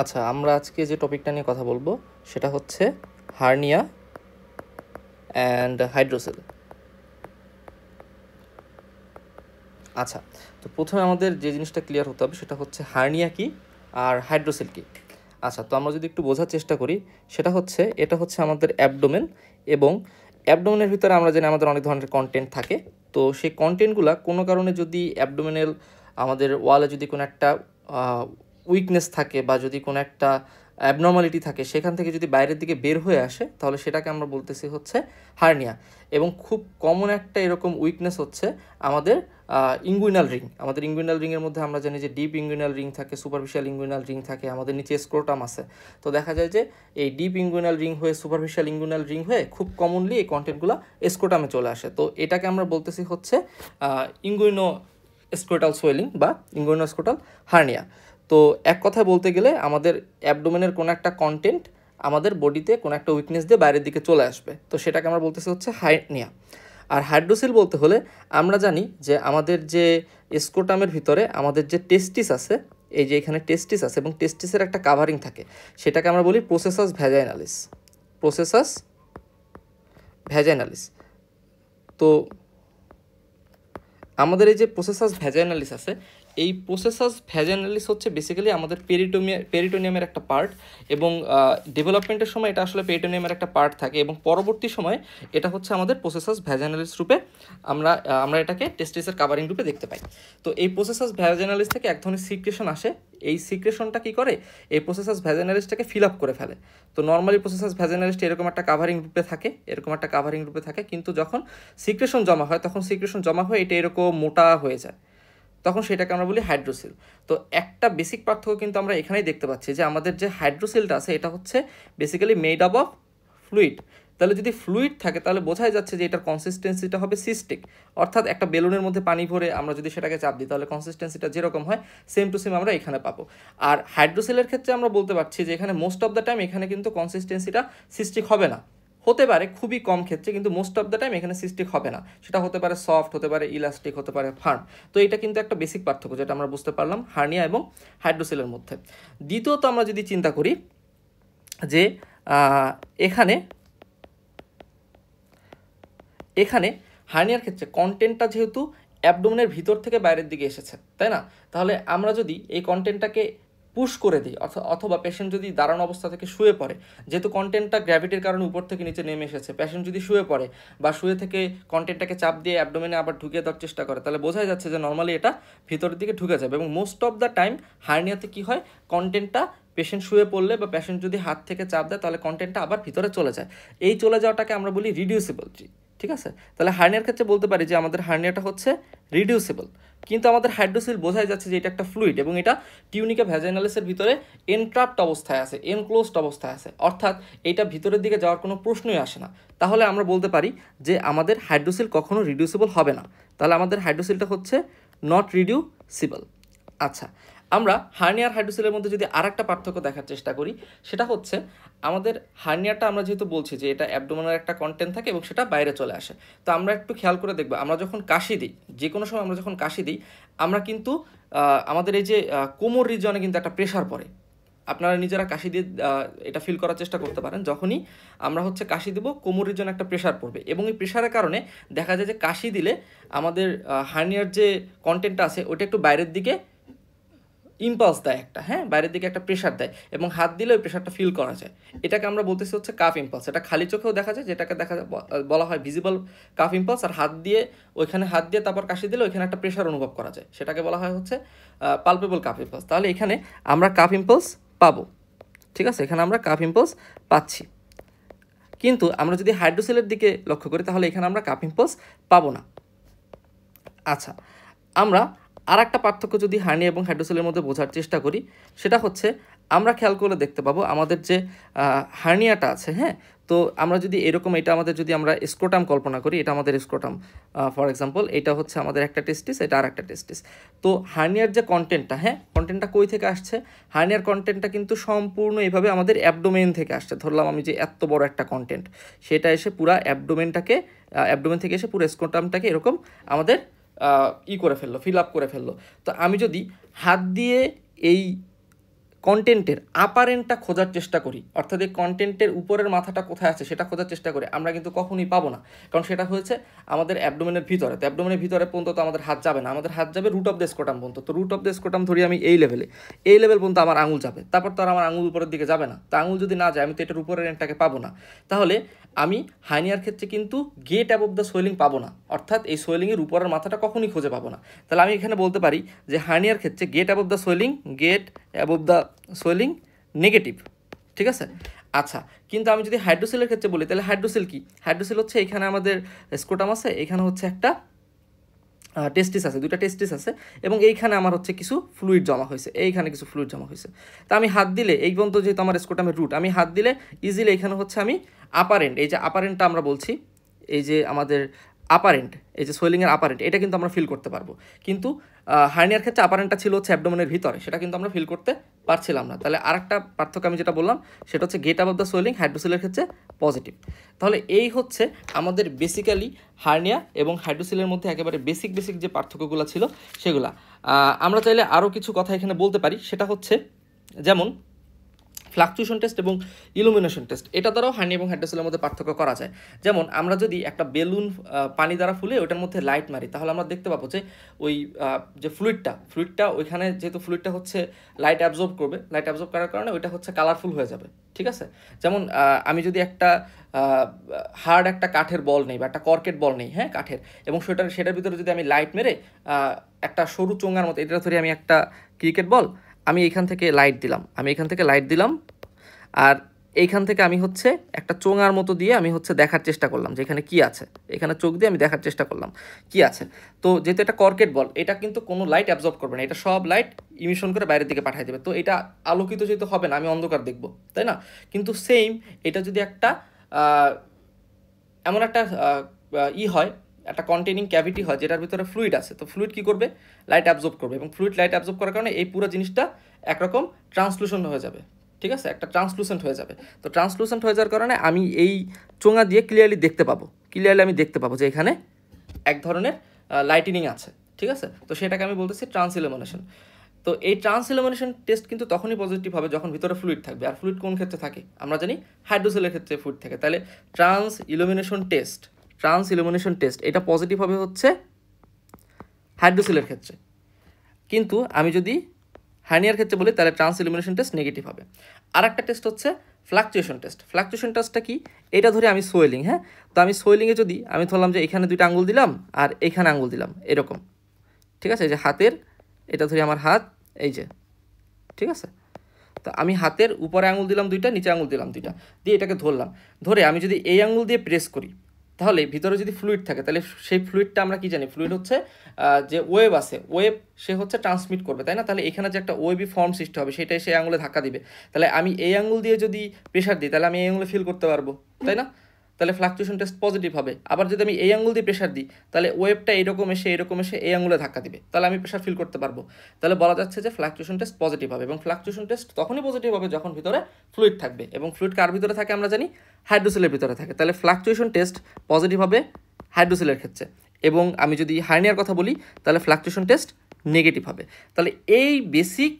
আচ্ছা, আমরা আজকে যে টপিকটা নিয়ে কথা বলবো সেটা হচ্ছে হার্নিয়া অ্যান্ড হাইড্রোসেল। আচ্ছা, তো প্রথমে আমাদের যে জিনিসটা ক্লিয়ার হতে হবে সেটা হচ্ছে হার্নিয়া কি আর হাইড্রোসেল কি। আচ্ছা, তো আমরা যদি একটু বোঝার চেষ্টা করি সেটা হচ্ছে এটা হচ্ছে আমাদের অ্যাবডোমেন, এবং অ্যাবডোমেনের ভিতরে আমরা জানি আমাদের অনেক ধরনের কন্টেন্ট থাকে। তো সেই কন্টেন্টগুলো কোনো কারণে যদি অ্যাবডোমেনাল আমাদের ওয়ালে যদি কোনো একটা উইকনেস থাকে বা যদি কোনো একটা অ্যাবনর্মালিটি থাকে, সেখান থেকে যদি বাইরের দিকে বের হয়ে আসে তাহলে সেটাকে আমরা বলতেছি হচ্ছে হার্নিয়া। এবং খুব কমন একটা এরকম উইকনেস হচ্ছে আমাদের ইঙ্গুইনাল রিং। আমাদের ইঙ্গুইনাল রিংয়ের মধ্যে আমরা জানি যে ডিপ ইঙ্গুইনাল রিং থাকে, সুপারফিশিয়াল ইঙ্গুইনাল রিং থাকে, আমাদের নিচে স্ক্রোটাম আছে। তো দেখা যায় যে এই ডিপ ইঙ্গুইনাল রিং হয়ে সুপারফিশিয়াল ইঙ্গুইনাল রিং হয়ে খুব কমনলি এই কন্টেন্টগুলো স্ক্রোটামে চলে আসে। তো এটাকে আমরা বলতেছি হচ্ছে ইঙ্গুইনো স্ক্রোটাল সোয়েলিং বা ইঙ্গুইনো স্ক্রোটাল হার্নিয়া। তো এক কথায় বলতে গেলে আমাদের অ্যাবডোমেনের কোনো একটা কন্টেন্ট আমাদের বডিতে কোনো একটা উইকনেস দিয়ে বাইরের দিকে চলে আসবে, তো সেটাকে আমরা বলতেছি হচ্ছে হার্নিয়া। আর হাইড্রোসিল বলতে হলে আমরা জানি যে আমাদের যে স্ক্রোটামের ভিতরে আমাদের যে টেস্টিস আছে, এই যে এখানে টেস্টিস আছে এবং টেস্টিসের একটা কাভারিং থাকে, সেটাকে আমরা বলি প্রসেসাস ভ্যাজাইনালিস। Processus vaginalis. তো আমাদের এই যে প্রসেসাস ভ্যাজাইনালিস আছে, এই প্রসেসাস ভ্যাজাইনালিস হচ্ছে বেসিক্যালি আমাদের পেরিটোনিয়ামের একটা পার্ট, এবং ডেভেলপমেন্টের সময় এটা আসলে পেরিটোনিয়ামের একটা পার্ট থাকে, এবং পরবর্তী সময়ে এটা হচ্ছে আমাদের প্রসেসাস ভ্যাজাইনালিস রূপে আমরা এটাকে টেস্টিসের কাভারিং রূপে দেখতে পাই। তো এই প্রসেসাস ভ্যাজাইনালিস থেকে এক ধরনের সিক্রেশন আসে। এই সিক্রেশনটা কী করে, এই প্রসেসাস ভ্যাজাইনালিসটাকে ফিল আপ করে ফেলে। তো নর্মালি প্রসেসাস ভ্যাজাইনালিসটা এরকম একটা কাভারিং রূপে থাকে, কিন্তু যখন সিক্রেশন জমা হয় তখন সিক্রেশন জমা হয়ে এটা এরকম মোটা হয়ে যায়, তখন সেটাকে আমরা বলি হাইড্রোসিল। তো একটা বেসিক পার্থক্য কিন্তু আমরা এখানেই দেখতে পাচ্ছি যে আমাদের যে হাইড্রোসিলটা আছে এটা হচ্ছে basically made up of fluid. তাহলে যদি ফ্লুইড থাকে তাহলে বোঝাই যাচ্ছে যে এটার কনসিস্টেন্সিটা হবে সিস্টিক, অর্থাৎ একটা বেলুনের মধ্যে পানি ভরে আমরা যদি সেটাকে চাপ দিই তাহলে কনসিস্টেন্সিটা যেরকম হয় সেম টু সেম আমরা এখানে পাবো। আর হাইড্রোসিলের ক্ষেত্রে আমরা বলতে পারছি যে এখানে মোস্ট অফ দ্য টাইম এখানে কিন্তু কনসিস্টেন্সিটা সিস্টিক হবে না, হতে পারে খুবই কম ক্ষেত্রে, কিন্তু মোস্ট অফ দ্য টাইম এখানে সিস্টিক হবে না। সেটা হতে পারে সফট, হতে পারে ইলাস্টিক, হতে পারে ফার্ম। তো এটা কিন্তু একটা বেসিক পার্থক্য যেটা আমরা বুঝতে পারলাম হার্নিয়া এবং হাইড্রোসিলের মধ্যে। দ্বিতীয়ত আমরা যদি চিন্তা করি যে এখানে হার্নিয়ার ক্ষেত্রে কন্টেন্টটা যেহেতু অ্যাবডোমেনের ভিতর থেকে বাইরের দিকে এসেছে, তাই না? তাহলে আমরা যদি এই কন্টেন্টটাকে পুশ করে দিই, অথবা পেশেন্ট যদি দাঁড়ানো অবস্থা থেকে শুয়ে পড়ে, যেহেতু কন্টেন্টটা গ্র্যাভিটির কারণে উপর থেকে নিচে নেমে এসেছে, পেশেন্ট যদি শুয়ে পড়ে বা শুয়ে থেকে কন্টেন্টটাকে চাপ দিয়ে অ্যাবডোমেনে আবার ঢুকিয়ে দেওয়ার চেষ্টা করে, তাহলে বোঝাই যাচ্ছে যে নর্মালি এটা ভিতরের দিকে ঢুকে যাবে। এবং মোস্ট অফ দ্য টাইম হার্নিয়াতে কী হয়, কন্টেন্টটা পেশেন্ট শুয়ে পড়লে বা পেশেন্ট যদি হাত থেকে চাপ দেয় তাহলে কন্টেন্টটা আবার ভিতরে চলে যায়। এই চলে যাওয়াটাকে আমরা বলি রিডিউসিবল। ঠিক আছে, তাহলে হার্নিয়ার ক্ষেত্রে বলতে পারি যে আমাদের হার্নিয়াটা হচ্ছে রিডিউসিবল, কিন্তু আমাদের হাইড্রোসিল বোঝাই যাচ্ছে যে এটা একটা ফ্লুইড এবং এটা টিউনিকা ভ্যাজাইনালিসের ভিতরে এনট্রাপড অবস্থায় আছে, এনক্লোজড অবস্থায় আছে, অর্থাৎ এটা ভিতরের দিকে যাওয়ার কোনো প্রশ্নই আসে না। তাহলে আমরা বলতে পারি যে আমাদের হাইড্রোসিল কখনো রিডিউসিবল হবে না, তাহলে আমাদের হাইড্রোসিলটা হচ্ছে নট রিডিউসিবল। আচ্ছা, আমরা হার্নিয়ার হাইড্রোসিলের মধ্যে যদি আর একটা পার্থক্য দেখার চেষ্টা করি, সেটা হচ্ছে আমাদের হার্নিয়াটা আমরা যেহেতু বলছি যে এটা অ্যাবডোমেনের একটা কন্টেন্ট থাকে এবং সেটা বাইরে চলে আসে। তো আমরা একটু খেয়াল করে দেখব, আমরা যখন কাশি দিই, যে কোনো সময় আমরা যখন কাশি দিই, আমরা কিন্তু আমাদের এই যে কোমর রিজনে কিন্তু একটা প্রেশার পড়ে। আপনারা নিজেরা কাশি দিয়ে এটা ফিল করার চেষ্টা করতে পারেন, যখনই আমরা হচ্ছে কাশি দেবো কোমর রিজনে একটা প্রেশার পড়বে, এবং এই প্রেশারের কারণে দেখা যায় যে কাশি দিলে আমাদের হার্নিয়ার যে কন্টেন্টটা আছে ওটা একটু বাইরের দিকে ইম্পালস দেয় একটা, হ্যাঁ, বাইরের দিকে একটা প্রেশার দেয়, এবং হাত দিলে ওই প্রেশারটা ফিল করা যায়। এটাকে আমরা বলতেছি হচ্ছে কাফ ইম্পালস। এটা খালি চোখেও দেখা যায়, যেটাকে বলা হয় ভিজিবল কাফ ইম্পালস। আর হাত দিয়ে তারপর কাশি দিলে ওইখানে একটা প্রেশার অনুভব করা যায়, সেটাকে বলা হয় হচ্ছে পালপেবল কাফ ইম্পালস। তাহলে এখানে আমরা কাফ ইম্পালস পাবো, ঠিক আছে, এখানে আমরা কাফ ইম্পালস পাচ্ছি। কিন্তু আমরা যদি হাইড্রোসিলের দিকে লক্ষ্য করি তাহলে এখানে আমরা কাফ ইম্পালস পাবো না। আচ্ছা, আমরা আর একটা পার্থক্য যদি হার্নিয়া এবং হাইড্রোসিলের মধ্যে বোঝার চেষ্টা করি, সেটা হচ্ছে আমরা খেয়াল করে দেখতে পাবো আমাদের যে হার্নিয়াটা আছে, হ্যাঁ, তো আমরা যদি এরকম, এটা আমাদের যদি আমরা স্ক্রোটাম কল্পনা করি, এটা আমাদের স্ক্রোটাম, ফর এক্সাম্পল এটা হচ্ছে আমাদের একটা টেস্টিস, এটা আর একটা টেস্টিস। তো হার্নিয়ার যে কন্টেন্টটা, হ্যাঁ, কন্টেন্টটা কই থেকে আসছে, হার্নিয়ার কন্টেন্টটা কিন্তু সম্পূর্ণ এইভাবে আমাদের অ্যাবডোমেন থেকে আসছে। ধরলাম আমি যে এত বড় একটা কন্টেন্ট, সেটা এসে পুরা অ্যাবডোমেন থেকে এসে পুরো স্ক্রোটামটাকে এরকম আমাদের করে ফেললো, ফিল আপ করে ফেললো। তো আমি যদি হাত দিয়ে এই কন্টেন্টের আপারেন্টটা খোঁজার চেষ্টা করি, অর্থাৎ এই কন্টেন্টের উপরের মাথাটা কোথায় আছে সেটা খোঁজার চেষ্টা করি, আমরা কিন্তু কখনোই পাবো না, কারণ সেটা হয়েছে আমাদের অ্যাবডোমেনের ভিতরে। তো অ্যাবডোমেনের ভিতরে পর্যন্ত তো আমাদের হাত যাবে না, আমাদের হাত যাবে রুট অফ দ্য স্ক্রোটাম পর্যন্ত। তো রুট অফ দ্য স্ক্রোটাম ধরি আমি এই লেভেলে, এই লেভেল পর্যন্ত আমার আঙুল যাবে, তারপর তো আর আমার আঙুল উপরের দিকে যাবে না। তো আঙুল যদি না যায় আমি তো এটার উপরের এন্ডটাকে পাবো না। তাহলে আমি হার্নিয়ার ক্ষেত্রে কিন্তু গেট অ্যাবভ দ্য সোয়েলিং পাবো না, অর্থাৎ এই সোয়েলিংয়ের উপরের মাথাটা কখনোই খুঁজে পাবো না। তাহলে আমি এখানে বলতে পারি যে হার্নিয়ার ক্ষেত্রে get above the swelling, get above the swelling negative, ঠিক আছে। আচ্ছা, কিন্তু আমি যদি হাইড্রোসেলের ক্ষেত্রে বলি, তাহলে হাইড্রোসেল কি? হাইড্রোসেল হচ্ছে এখানে আমাদের স্ক্রোটাম আছে, এখানে হচ্ছে একটা টেস্টিস আছে, দুইটা টেস্টিস আছে, এবং এইখানে আমার হচ্ছে কিছু ফ্লুইড জমা হয়েছে, এইখানে কিছু ফ্লুইড জমা হয়েছে। তা আমি হাত দিলে এই পর্যন্ত যেহেতু আমার স্ক্রোটামের রুট, আমি হাত দিলে ইজিলি এখানে হচ্ছে আমি আপারেন্ট, এই যে আপারেন্টটা আমরা বলছি, এই যে আমাদের আপারেন্ট, এই যে সোয়েলিংয়ের আপারেন্ট, এটা কিন্তু আমরা ফিল করতে পারবো। কিন্তু হার্নিয়ার ক্ষেত্রে আপারেন্টটা ছিল হচ্ছে অ্যাবডোমেনের ভিতরে, সেটা কিন্তু আমরা ফিল করতে পারছিলাম না। তাহলে আরেকটা পার্থক্য আমি যেটা বললাম সেটা হচ্ছে গেট অ্যাবভ দ্য সোয়েলিং হাইড্রোসেলের ক্ষেত্রে পজিটিভ। তাহলে এই হচ্ছে আমাদের বেসিক্যালি হার্নিয়া এবং হাইড্রোসেলের মধ্যে একেবারে বেসিক যে পার্থক্যগুলো ছিল সেগুলা। আমরা চাইলে আরও কিছু কথা এখানে বলতে পারি, সেটা হচ্ছে যেমন ফ্লাকচুয়েশন টেস্ট এবং ইলুমিনেশন টেস্ট, এটা দ্বারাও হার্নিয়া এবং হাইড্রোসেলের মধ্যে পার্থক্য করা যায়। যেমন আমরা যদি একটা বেলুন পানি দ্বারা ফুলে ওটার মধ্যে লাইট মারি, তাহলে আমরা দেখতে পাবো যে ওই যে ফ্লুইডটা ওইখানে যেহেতু ফ্লুইডটা হচ্ছে লাইট অ্যাবজর্ব করবে, লাইট অ্যাবজর্ব করার কারণে ওইটা হচ্ছে কালারফুল হয়ে যাবে, ঠিক আছে। যেমন আমি যদি একটা হার্ড একটা কাঠের বল নেই বা একটা কর্কেট বল নেই, হ্যাঁ কাঠের, এবং সেটার ভিতরে যদি আমি লাইট মেরে একটা সরু চোঙার মতো, এটা ধরে আমি একটা ক্রিকেট বল, আমি এখান থেকে লাইট দিলাম, আর এইখান থেকে আমি হচ্ছে একটা চোঙার মতো দিয়ে আমি হচ্ছে দেখার চেষ্টা করলাম যে এখানে কি আছে, এখানে চোখ দিয়ে আমি দেখার চেষ্টা করলাম কি আছে। তো যেহেতু এটা কর্কেট বল, এটা কিন্তু কোনো লাইট অ্যাবজর্ব করবে না, এটা সব লাইট ইমিশন করে বাইরের দিকে পাঠিয়ে দেবে। তো এটা আলোকিত যেহেতু হবে না, আমি অন্ধকার দেখব, তাই না। কিন্তু সেম এটা যদি একটা এমন একটা হয়, একটা কন্টেনিং ক্যাভিটি হয় যেটার ভিতরে ফ্লুইড আছে, তো ফ্লুইড কী করবে? লাইট অ্যাবজর্ব করবে, এবং ফ্লুইড লাইট অ্যাবজর্ব করার কারণে এই পুরো জিনিসটা একরকম ট্রান্সলুশন হয়ে যাবে, ঠিক আছে, একটা ট্রান্সলুসেন্ট হয়ে যাবে। তো ট্রান্সলুসেন্ট হয়ে যাওয়ার কারণে আমি এই চোঙা দিয়ে ক্লিয়ারলি আমি দেখতে পাবো যে এখানে এক ধরনের লাইটিনিং আছে, ঠিক আছে। তো সেটাকে আমি বলতেছি ট্রান্স ইলুমিনেশন। তো এই ট্রান্স ইলুমিনেশন টেস্ট কিন্তু তখনই পজিটিভ হবে যখন ভিতরে ফ্লুইড থাকবে। আর ফ্লুইড কোন ক্ষেত্রে থাকে? আমরা জানি হাইড্রোসেলের ক্ষেত্রে ফ্লুইড থাকে। তাহলে ট্রান্স ইলুমিনেশন টেস্ট এটা পজিটিভ হবে হচ্ছে হাইড্রোসেলের ক্ষেত্রে, কিন্তু আমি যদি হার্নিয়ার ক্ষেত্রে বলি তাহলে ট্রান্স ইলুমিনেশন টেস্ট নেগেটিভ হবে। আর একটা টেস্ট হচ্ছে ফ্লাকচুয়েশন টেস্টটা কি? এটা ধরে আমি সোয়েলিং, হ্যাঁ, তো আমি সোয়েলিংয়ে যদি আমি ধরলাম যে এখানে দুইটা আঙুল দিলাম আর এখানে আঙুল দিলাম এরকম, ঠিক আছে, এই যে হাতের, এটা ধরে আমার হাত, এই যে, ঠিক আছে। তো আমি হাতের উপরে আঙুল দিলাম দুইটা, নিচে আঙুল দিলাম দুইটা, দিয়ে এটাকে ধরে আমি যদি এই আঙুল দিয়ে প্রেস করি, তাহলে ভিতরে যদি ফ্লুইড থাকে তাহলে সেই ফ্লুইডটা আমরা কি জানি? ফ্লুইড হচ্ছে যে ওয়েভ আছে, সে হচ্ছে ট্রান্সমিট করবে, তাই না। তাহলে এখানে যে একটা ওয়েভি ফর্ম সৃষ্টি হবে সেটাই সেই আঙুলে ধাক্কা দিবে। তাহলে আমি এই আঙুল দিয়ে যদি প্রেশার দিই তাহলে আমি এই আঙুলে ফিল করতে পারবো, তাই না। তাহলে ফ্লাকচুয়েশন টেস্ট পজিটিভ হবে। আবার যদি আমি এই আঙুল দিয়ে প্রেশার দিই তাহলে ওয়েভটা এরকম এসে এই আঙুলে ধাক্কা দিবে, তাহলে আমি প্রেশার ফিল করতে পারবো। তাহলে বলা যাচ্ছে যে ফ্লাকচুয়েশন টেস্ট পজিটিভ হবে। এবং ফ্লাকচুয়েশন টেস্ট তখনই পজিটিভ হবে যখন ভিতরে ফ্লুইড থাকবে, এবং ফ্লুইড কার ভিতরে থাকে আমরা জানি? হাইড্রোসেলের ভিতরে থাকে। তাহলে ফ্লাকচুয়েশন টেস্ট পজিটিভ হবে হাইড্রোসেলের ক্ষেত্রে। এবং আমি যদি হার্নিয়ার কথা বলি তাহলে ফ্লাকচুয়েশন টেস্ট নেগেটিভ হবে। তাহলে এই বেসিক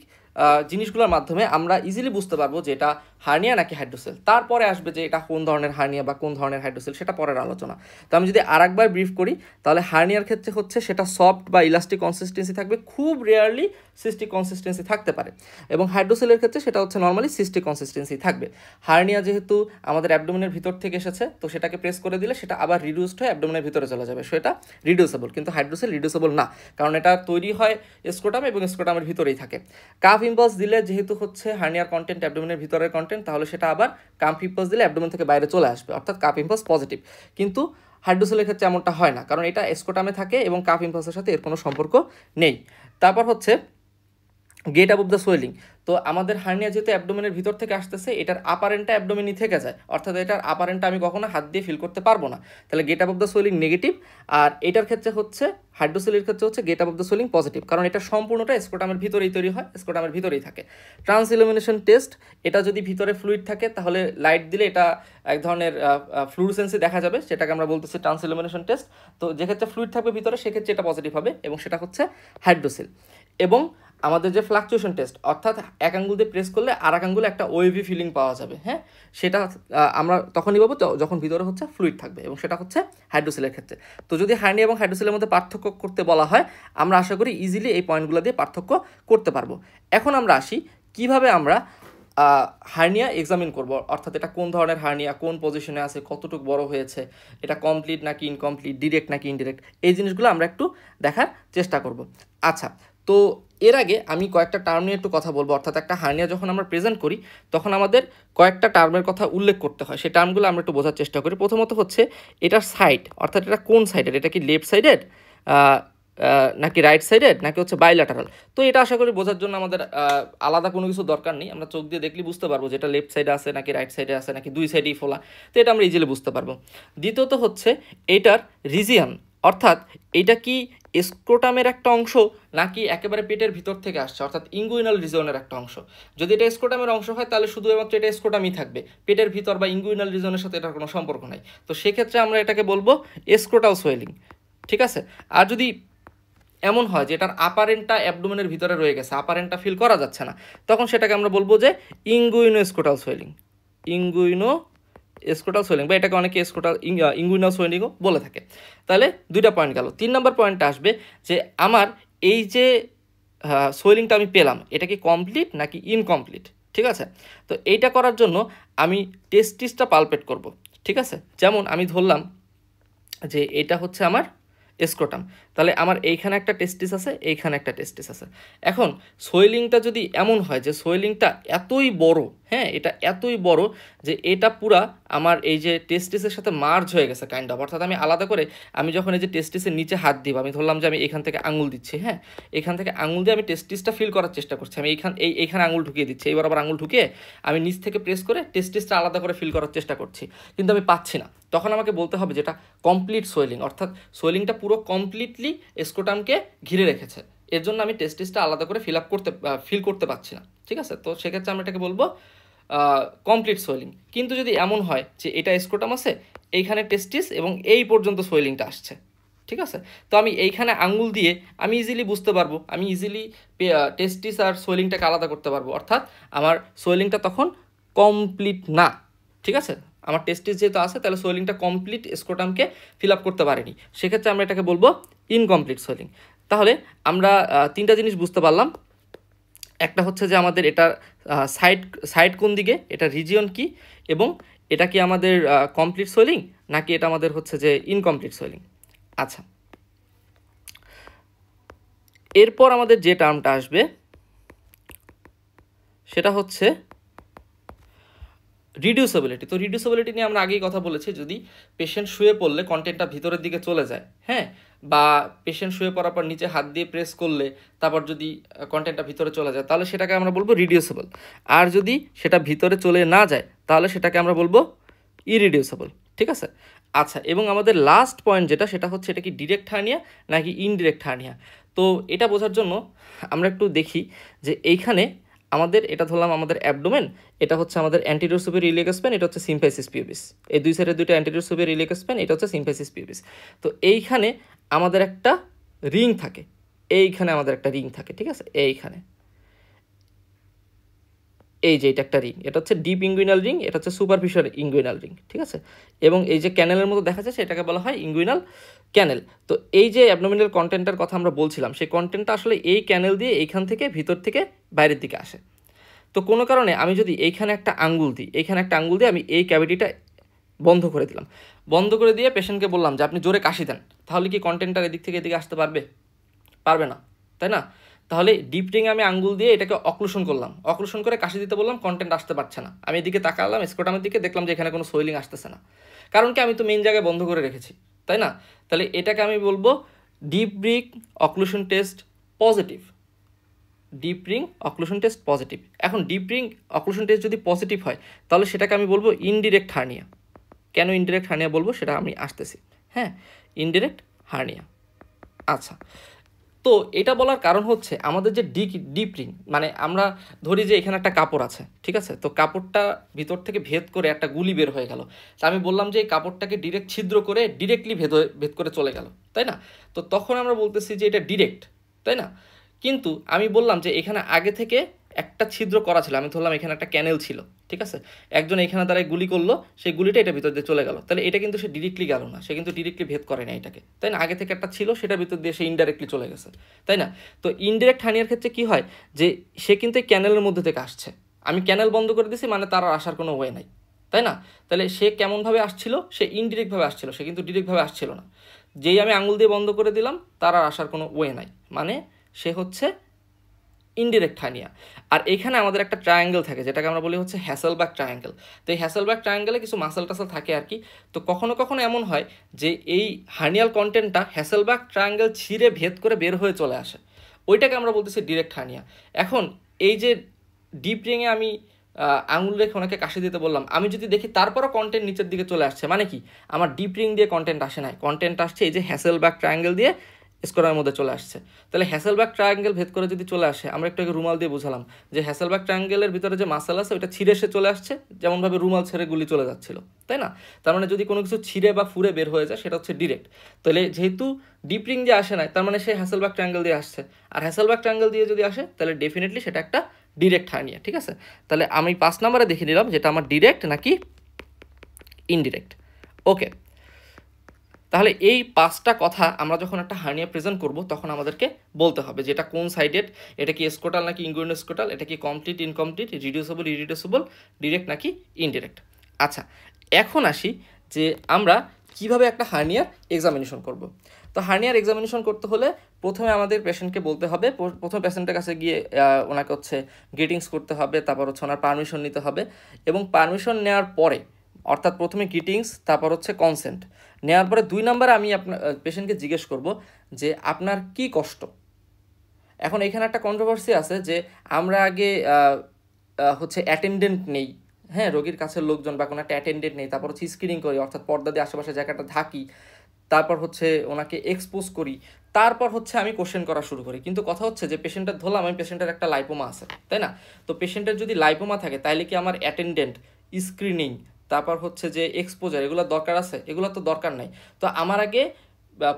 জিনিসগুলোর মাধ্যমে আমরা ইজিলি বুঝতে পারবো যে এটা হার্নিয়া নাকি হাইড্রোসেল। তারপরে আসবে যে এটা কোন ধরনের হার্নিয়া বা কোন ধরনের হাইড্রোসেল, সেটা পরের আলোচনা। তো আমি যদি আরেকবার ব্রিফ করি তাহলে হার্নিয়ার ক্ষেত্রে হচ্ছে সেটা সফট বা ইলাস্টিক কনসিস্টেন্সি থাকবে, খুব রেয়ারলি সিস্টিক কনসিস্টেন্সি থাকতে পারে। এবং হাইড্রোসেলের ক্ষেত্রে সেটা হচ্ছে নর্মালি সিস্টিক কনসিস্টেন্সি থাকবে। হার্নিয়া যেহেতু আমাদের অ্যাবডোমেনের ভিতর থেকে এসেছে, তো সেটাকে প্রেস করে দিলে সেটা আবার রিডিউসড হয়ে অ্যাবডোমেনের ভিতরে চলে যাবে, সেটা রিডিউসেবল। কিন্তু হাইড্রোসেল রিডিউসেবল না, কারণ এটা তৈরি হয় স্ক্রোটাম এবং স্ক্রোটামের ভিতরেই থাকে। কাফ ইম্পালস দিলে যেহেতু হচ্ছে হার্নিয়ার কন্টেন্ট অ্যাবডোমেনের ভিতরের কন্টেন্ট, তাহলে সেটা আবার কাফ ইম্পালস দিলে অ্যাবডোমেন থেকে বাইরে চলে আসবে, অর্থাৎ কাফ ইম্পালস পজিটিভ। কিন্তু হাইড্রোসেলের ক্ষেত্রে এমনটা হয় না, কারণ এটা স্ক্রোটামে থাকে এবং কাফ ইম্পালসের সাথে এর কোনো সম্পর্ক নেই। তারপর হচ্ছে গেট অ্যাবভ দ্য সোয়েলিং। তো আমাদের হার্নিয়া যেহেতু অ্যাবডোমেনের ভিতর থেকে আসতেছে, এটার আপারেন্টটা অ্যাবডোমেনই থেকে যায়, অর্থাৎ এটার আপারেন্টটা আমি কখনো হাত দিয়ে ফিল করতে পারবো না। তাহলে get above the swelling negative. আর এটার ক্ষেত্রে হচ্ছে হাইড্রোসেলের ক্ষেত্রে হচ্ছে get above the swelling positive, কারণ এটা সম্পূর্ণটা স্ক্রোটামের ভিতরেই তৈরি হয়, স্ক্রোটামের ভিতরেই থাকে। ট্রান্স ইলুমিনেশন টেস্ট, এটা যদি ভিতরে ফ্লুইড থাকে তাহলে লাইট দিলে এটা এক ধরনের ফ্লুরোসেন্সি দেখা যাবে, সেটাকে আমরা বলতেছি ট্রান্স ইলুমিনেশন টেস্ট। তো যেক্ষেত্রে ফ্লুইড থাকবে ভিতরে সেক্ষেত্রে এটা পজিটিভ হবে, এবং সেটা হচ্ছে হাইড্রোসেল। এবং আমাদের যে ফ্লাকচুয়েশন টেস্ট, অর্থাৎ এক আঙ্গুল দিয়ে প্রেস করলে আর এক আঙ্গুলে একটা ওয়েভি ফিলিং পাওয়া যাবে, হ্যাঁ, সেটা আমরা তখনই পাবো যখন ভিতরে হচ্ছে ফ্লুইড থাকবে, এবং সেটা হচ্ছে হাইড্রোসিলের ক্ষেত্রে। তো যদি হার্নিয়া এবং হাইড্রোসিলের মধ্যে পার্থক্য করতে বলা হয়, আমরা আশা করি ইজিলি এই পয়েন্টগুলো দিয়ে পার্থক্য করতে পারবো। এখন আমরা আসি কিভাবে আমরা হার্নিয়া এক্সামিন করব, অর্থাৎ এটা কোন ধরনের হার্নিয়া, কোন পজিশনে আছে, কতটুকু বড় হয়েছে, এটা কমপ্লিট নাকি ইনকমপ্লিট, ডিরেক্ট নাকি ইনডিরেক্ট, এই জিনিসগুলো আমরা একটু দেখার চেষ্টা করব। আচ্ছা, তো এর আগে আমি কয়েকটা টার্ম নিয়ে একটু কথা বলবো। অর্থাৎ একটা হার্নিয়া যখন আমরা প্রেজেন্ট করি তখন আমাদের কয়েকটা টার্মের কথা উল্লেখ করতে হয়, সেই টার্মগুলো আমরা একটু বোঝার চেষ্টা করি। প্রথমত হচ্ছে এটার সাইড, অর্থাৎ এটা কোন সাইডের, এটা কি লেফট সাইডেড নাকি রাইট সাইডেড নাকি হচ্ছে বাইল্যাটারাল। তো এটা আশা করি বোঝার জন্য আমাদের আলাদা কোনো কিছু দরকার নেই, আমরা চোখ দিয়ে দেখলে বুঝতে পারবো যে এটা লেফট সাইডে আছে নাকি রাইট সাইডে আছে নাকি দুই সাইডেই ফোলা, তো এটা আমরা ইজিলি বুঝতে পারবো। দ্বিতীয়ত হচ্ছে এটার রিজিয়ন, অর্থাৎ এটা কি স্ক্রোটামের একটা অংশ নাকি একেবারে পেটের ভিতর থেকে আসছে, অর্থাৎ ইঙ্গুইনাল রিজনের একটা অংশ। যদি এটা স্ক্রোটামের অংশ হয় তাহলে শুধুমাত্র এটা স্ক্রোটামই থাকবে, পেটের ভিতর বা ইঙ্গুইনাল রিজনের সাথে এটার কোনো সম্পর্ক নাই। তো সেক্ষেত্রে আমরা এটাকে বলবো স্ক্রোটাল সোয়েলিং, ঠিক আছে। আর যদি এমন হয় যে এটার আপারেন্টটা অ্যাবডোমেনের ভিতরে রয়ে গেছে, আপারেন্টটা ফিল করা যাচ্ছে না, তখন সেটাকে আমরা বলবো যে ইঙ্গুইনো স্ক্রোটাল সোয়েলিং, ইঙ্গুইনো স্ক্রোটাল সোয়েলিং, বা এটাকে অনেকে স্ক্রোটাল ইঙ্গুইনাল সোয়েলিংও বলে থাকে। তাহলে দুইটা পয়েন্ট গেল। 3 নম্বর পয়েন্টটা আসবে যে আমার এই যে সোয়েলিংটা আমি পেলাম এটা কি কমপ্লিট নাকি ইনকমপ্লিট, ঠিক আছে। তো এইটা করার জন্য আমি টেস্টিসটা পালপেট করব, ঠিক আছে। যেমন আমি ধরলাম যে এটা হচ্ছে আমার স্ক্রোটাম, তাহলে আমার এইখানে একটা টেস্টিস আছে, এইখানে একটা টেস্টিস আছে। এখন সোয়েলিংটা যদি এমন হয় যে সোয়েলিংটা এতই বড়, হ্যাঁ, এটা এতই বড় যে এটা পুরা আমার এই যে টেস্টিসের সাথে মার্জ হয়ে গেছে কাইন্ড অফ, অর্থাৎ আমি আলাদা করে আমি যখন এই যে টেস্টিসের নিচে হাত দিব, আমি ধরলাম যে আমি এখান থেকে আঙুল দিচ্ছি, হ্যাঁ, এখান থেকে আঙুল দিয়ে আমি টেস্টিসটা ফিল করার চেষ্টা করছি, আমি এইখানে আঙুল ঢুকিয়ে দিচ্ছি, এইবার আবার আঙুল ঢুকিয়ে আমি নিচ থেকে প্রেস করে টেস্টিসটা আলাদা করে ফিল করার চেষ্টা করছি, কিন্তু আমি পাচ্ছি না। তখন আমাকে বলতে হবে যেটা কমপ্লিট সোয়েলিং, অর্থাৎ সোয়েলিংটা পুরো কমপ্লিটলি স্ক্রোটামকে ঘিরে রেখেছে, এর জন্য আমি টেস্টিসটা আলাদা করে ফিল করতে পারছি না, ঠিক আছে। তো সেক্ষেত্রে আমরা এটাকে বলবো কমপ্লিট সোয়েলিং। কিন্তু যদি এমন হয় যে এটা স্ক্রোটাম আছে, এইখানে টেস্টিস এবং এই পর্যন্ত সোয়েলিংটা আসছে, ঠিক আছে, তো আমি এইখানে আঙ্গুল দিয়ে আমি ইজিলি বুঝতে পারবো, আমি ইজিলি টেস্টিস আর সোয়েলিংটাকে আলাদা করতে পারবো, অর্থাৎ আমার সোয়েলিংটা তখন কমপ্লিট না, ঠিক আছে। আমার টেস্টিস যেহেতু আছে তাহলে সোয়েলিংটা কমপ্লিট স্ক্রোটামকে ফিল আপ করতে পারেনি, সেক্ষেত্রে আমরা এটাকে বলবো ইনকমপ্লিট সোয়েলিং। তাহলে আমরা তিনটা জিনিস বুঝতে পারলাম, একটা হচ্ছে যে আমাদের এটা সাইড সাইড কোন দিকে, এটা রিজিয়ন কি, এবং এটা কি আমাদের কমপ্লিট সোয়েলিং নাকি এটা আমাদের হচ্ছে যে ইনকমপ্লিট সোয়েলিং। আচ্ছা, এরপর আমাদের যে টার্মটা আসবে সেটা হচ্ছে রিডিউসেবিলিটি। তো রিডিউসেবিলিটি নিয়ে আমরা আগেই কথা বলেছি, যদি পেশেন্ট শুয়ে পড়লে কন্টেন্টটা ভিতরের দিকে চলে যায়, হ্যাঁ, বা পেশেন্ট শুয়ে পড়ার পর নিচে হাত দিয়ে প্রেস করলে তারপর যদি কন্টেন্টটা ভিতরে চলে যায় তাহলে সেটাকে আমরা বলবো রিডিউসেবল। আর যদি সেটা ভিতরে চলে না যায় তাহলে সেটাকে আমরা বলবো ইরিডিউসেবল, ঠিক আছে। আচ্ছা, এবং আমাদের লাস্ট পয়েন্ট যেটা, সেটা হচ্ছে এটা কি ডিরেক্ট হার্নিয়া নাকি ইনডিরেক্ট হার্নিয়া। তো এটা বোঝার জন্য আমরা একটু দেখি যে এইখানে আমাদের এটা ধরলাম আমাদের অ্যাবডোমেন, এটা হচ্ছে আমাদের অ্যান্টেরিয়র সুপিরিয়র ইলিয়াক স্পাইন, এটা হচ্ছে সিম্ফাইসিস পিউবিস, এই দুই সাইডের দুইটা অ্যান্টেরিয়র সুপিরিয়র ইলিয়াক স্পাইন, এটা হচ্ছে সিম্ফাইসিস পিউবিস। তো এইখানে আমাদের একটা রিং থাকে, এইখানে আমাদের একটা রিং থাকে, ঠিক আছে, এইখানে এই যে এটা একটা রিং, এটা হচ্ছে ডিপ ইঙ্গুইনাল রিং, এটা হচ্ছে সুপারফিশিয়াল ইঙ্গুইনাল রিং, ঠিক আছে। এবং এই যে ক্যানেলের মতো দেখা যাচ্ছে এটাকে বলা হয় ইঙ্গুইনাল ক্যানেল। তো এই যে অ্যাবডোমিনাল কন্টেন্টের কথা আমরা বলছিলাম, সেই কন্টেন্টটা আসলে এই ক্যানেল দিয়ে এইখান থেকে ভিতর থেকে বাইরের দিকে আসে। তো কোনো কারণে আমি যদি এইখানে একটা আঙ্গুল দিই, এইখানে একটা আঙ্গুল দিয়ে আমি এই ক্যাভিটিটা বন্ধ করে দিলাম, বন্ধ করে দিয়ে পেশেন্টকে বললাম যে আপনি জোরে কাশি দেন, তাহলে কি কন্টেন্টটার এদিক থেকে এদিকে আসতে পারবে? পারবে না, তাই না? তাহলে ডিপ রিং আমি আঙ্গুল দিয়ে এটাকে অক্লুশন করলাম, অক্লুশন করে কাশি দিতে বললাম, কন্টেন্ট আসতে পারছে না। আমি এদিকে তাকালাম স্ক্রোটামের দিকে, দেখলাম যে এখানে কোনো সোয়েলিং আসতেছে না, কারণ কি আমি তো মেইন জায়গায় বন্ধ করে রেখেছি, তাই না? তাহলে এটাকে আমি বলবো deep ring occlusion test positive, deep ring occlusion test positive. এখন ডিপ রিং অক্লুশন টেস্ট যদি পজিটিভ হয় তাহলে সেটাকে আমি বলবো ইনডিরেক্ট হার্নিয়া। কেন ইনডিরেক্ট হার্নিয়া বলবো সেটা আমি আসতেছি, হ্যাঁ, ইনডিরেক্ট হার্নিয়া। আচ্ছা, তো এটা বলার কারণ হচ্ছে আমাদের যে ডিপ রিং, মানে আমরা ধরি যে এখানে একটা কাপড় আছে, ঠিক আছে, তো কাপড়টা ভিতর থেকে ভেদ করে একটা গুলি বের হয়ে গেল, তা আমি বললাম যে এই কাপড়টাকে ডিরেক্ট ছিদ্র করে ডিরেক্টলি ভেদ করে চলে গেল, তাই না? তো তখন আমরা বলতেছি যে এটা ডিরেক্ট, তাই না? কিন্তু আমি বললাম যে এখানে আগে থেকে একটা ছিদ্র করা ছিল, আমি ধরলাম এখানে একটা ক্যানেল ছিল, ঠিক আছে, একজন এখানে দ্বারা গুলি করলো, সেই গুলিটা এটা ভিতর দিয়ে চলে গেল, তাহলে এটা কিন্তু সে ডিরেক্টলি গেল না, সে কিন্তু ডিরেক্টলি ভেদ করে না এটাকে, তাই না, আগে থেকে একটা ছিল সেটার ভিতর দিয়ে সে ইনডাইরেক্টলি চলে গেছে, তাই না। তো ইনডাইরেক্ট হানিয়ার ক্ষেত্রে কি হয় যে সে কিন্তু এই ক্যানেলের মধ্যে থেকে আসছে, আমি ক্যানেল বন্ধ করে দিছি মানে তার আর আসার কোনো ওয়ে নাই, তাই না। তাহলে সে কেমনভাবে আসছিল, সে ইনডিরেক্টভাবে আসছিল, সে কিন্তু ডিরেক্টভাবে আসছিল না। যেই আমি আঙুল দিয়ে বন্ধ করে দিলাম তার আর আসার কোনো ওয়ে নাই, মানে সে হচ্ছে ইনডিরেক্ট হার্নিয়া। আর এখানে আমাদের একটা ট্রায়াঙ্গেল থাকে যেটাকে আমরা বলি হচ্ছে হ্যাসেলবার্গ ট্রায়াঙ্গেল। তো এই হ্যাসেলবার্গ ট্রায়াঙ্গেলে কিছু মাসেল টাসেল থাকে আর কি। তো কখনো কখনো এমন হয় যে এই হার্নিয়াল কন্টেন্টটা হ্যাসেলবার্গ ট্রায়াঙ্গেল ছিঁড়ে ভেদ করে বের হয়ে চলে আসে, ওইটাকে আমরা বলতেছি ডিরেক্ট হার্নিয়া। এখন এই যে ডিপ রিংয়ে আমি আঙুল রেখে ওনাকে কাশি দিতে বললাম, আমি যদি দেখি তারপরও কন্টেন্ট নিচের দিকে চলে আসছে, মানে কি আমার ডিপ রিং দিয়ে কন্টেন্ট আসে নাই, কন্টেন্ট আসছে এই যে হ্যাসেলবার্গ ট্রায়াঙ্গেল দিয়ে স্কোয়ারের মধ্যে চলে আসছে। তাহলে হ্যাসেলবার্গ ট্রায়াঙ্গেল ভেদ করে যদি চলে আসে, আমরা একটু আগে রুমাল দিয়ে বুঝালাম যে হ্যাসেলবার্গ ট্রায়াঙ্গেলের ভিতরে যে মাসেল আছে ওইটা ছিঁড়ে এসে চলে আসছে, যেমনভাবে রুমাল ছেড়ে গুলি চলে যাচ্ছিল, তাই না। তার মানে যদি কোনো কিছু ছিঁড়ে বা ফুরে বের হয়ে যায় সেটা হচ্ছে ডিরেক্ট। তাহলে যেহেতু ডিপ রিং দিয়ে আসে নাই, তার মানে সে হ্যাসেলবার্গ ট্রায়াঙ্গেল দিয়ে আসছে, আর হ্যাসেলবার্গ ট্রায়াঙ্গেল দিয়ে যদি আসে তাহলে ডেফিনেটলি সেটা একটা ডিরেক্ট হার্নিয়া, ঠিক আছে। তাহলে আমি 5 নম্বরে দেখে নিলাম যেটা আমার ডিরেক্ট নাকি ইনডিরেক্ট। ওকে, তাহলে এই 5টা কথা আমরা যখন একটা হার্নিয়া প্রেজেন্ট করব তখন আমাদেরকে বলতে হবে যে এটা কোন সাইডেড, এটা কি স্কোটাল নাকি ইনগুইনোস্কোটাল, এটা কি কমপ্লিট ইনকমপ্লিট, রিডিউসেবল ইরিডিউসেবল, ডিরেক্ট নাকি ইনডিরেক্ট। আচ্ছা, এখন আসি যে আমরা কিভাবে একটা হার্নিয়ার এক্সামিনেশন করব। তো হার্নিয়ার এক্সামিনেশন করতে হলে প্রথমে আমাদের পেশেন্টকে বলতে হবে, প্রথমে পেশেন্টের কাছে গিয়ে ওনাকে হচ্ছে গ্রিটিংস করতে হবে, তারপর হচ্ছে ওনার পারমিশন নিতে হবে, এবং পারমিশন নেওয়ার পরে, অর্থাৎ প্রথমে গ্রিটিংস তারপর হচ্ছে কনসেন্ট নেওয়ার পরে 2 নম্বরে আমি আপনার পেশেন্টকে জিজ্ঞেস করব যে আপনার কি কষ্ট। এখন এখানে একটা কন্ট্রোভার্সি আছে যে আমরা আগে হচ্ছে অ্যাটেন্ডেন্ট নেই, হ্যাঁ, রোগীর কাছের লোকজন বা কোনো একটা অ্যাটেন্ডেন্ট নেই, তারপর হচ্ছে স্ক্রিনিং করি, অর্থাৎ পর্দা দিয়ে আশেপাশে জায়গাটা ঢাকি, তারপর হচ্ছে ওনাকে এক্সপোজ করি, তারপর হচ্ছে আমি কোশ্চেন করা শুরু করি। কিন্তু কথা হচ্ছে যে পেশেন্টের ধরলাম আমি পেশেন্টের একটা লাইপোমা আছে, তাই না। তো পেশেন্টের যদি লাইপোমা থাকে তাহলে কি আমার অ্যাটেন্ডেন্ট, স্ক্রিনিং, তারপর হচ্ছে যে এক্সপোজার এগুলো দরকার আছে? এগুলো তো দরকার নাই। তো আমার আগে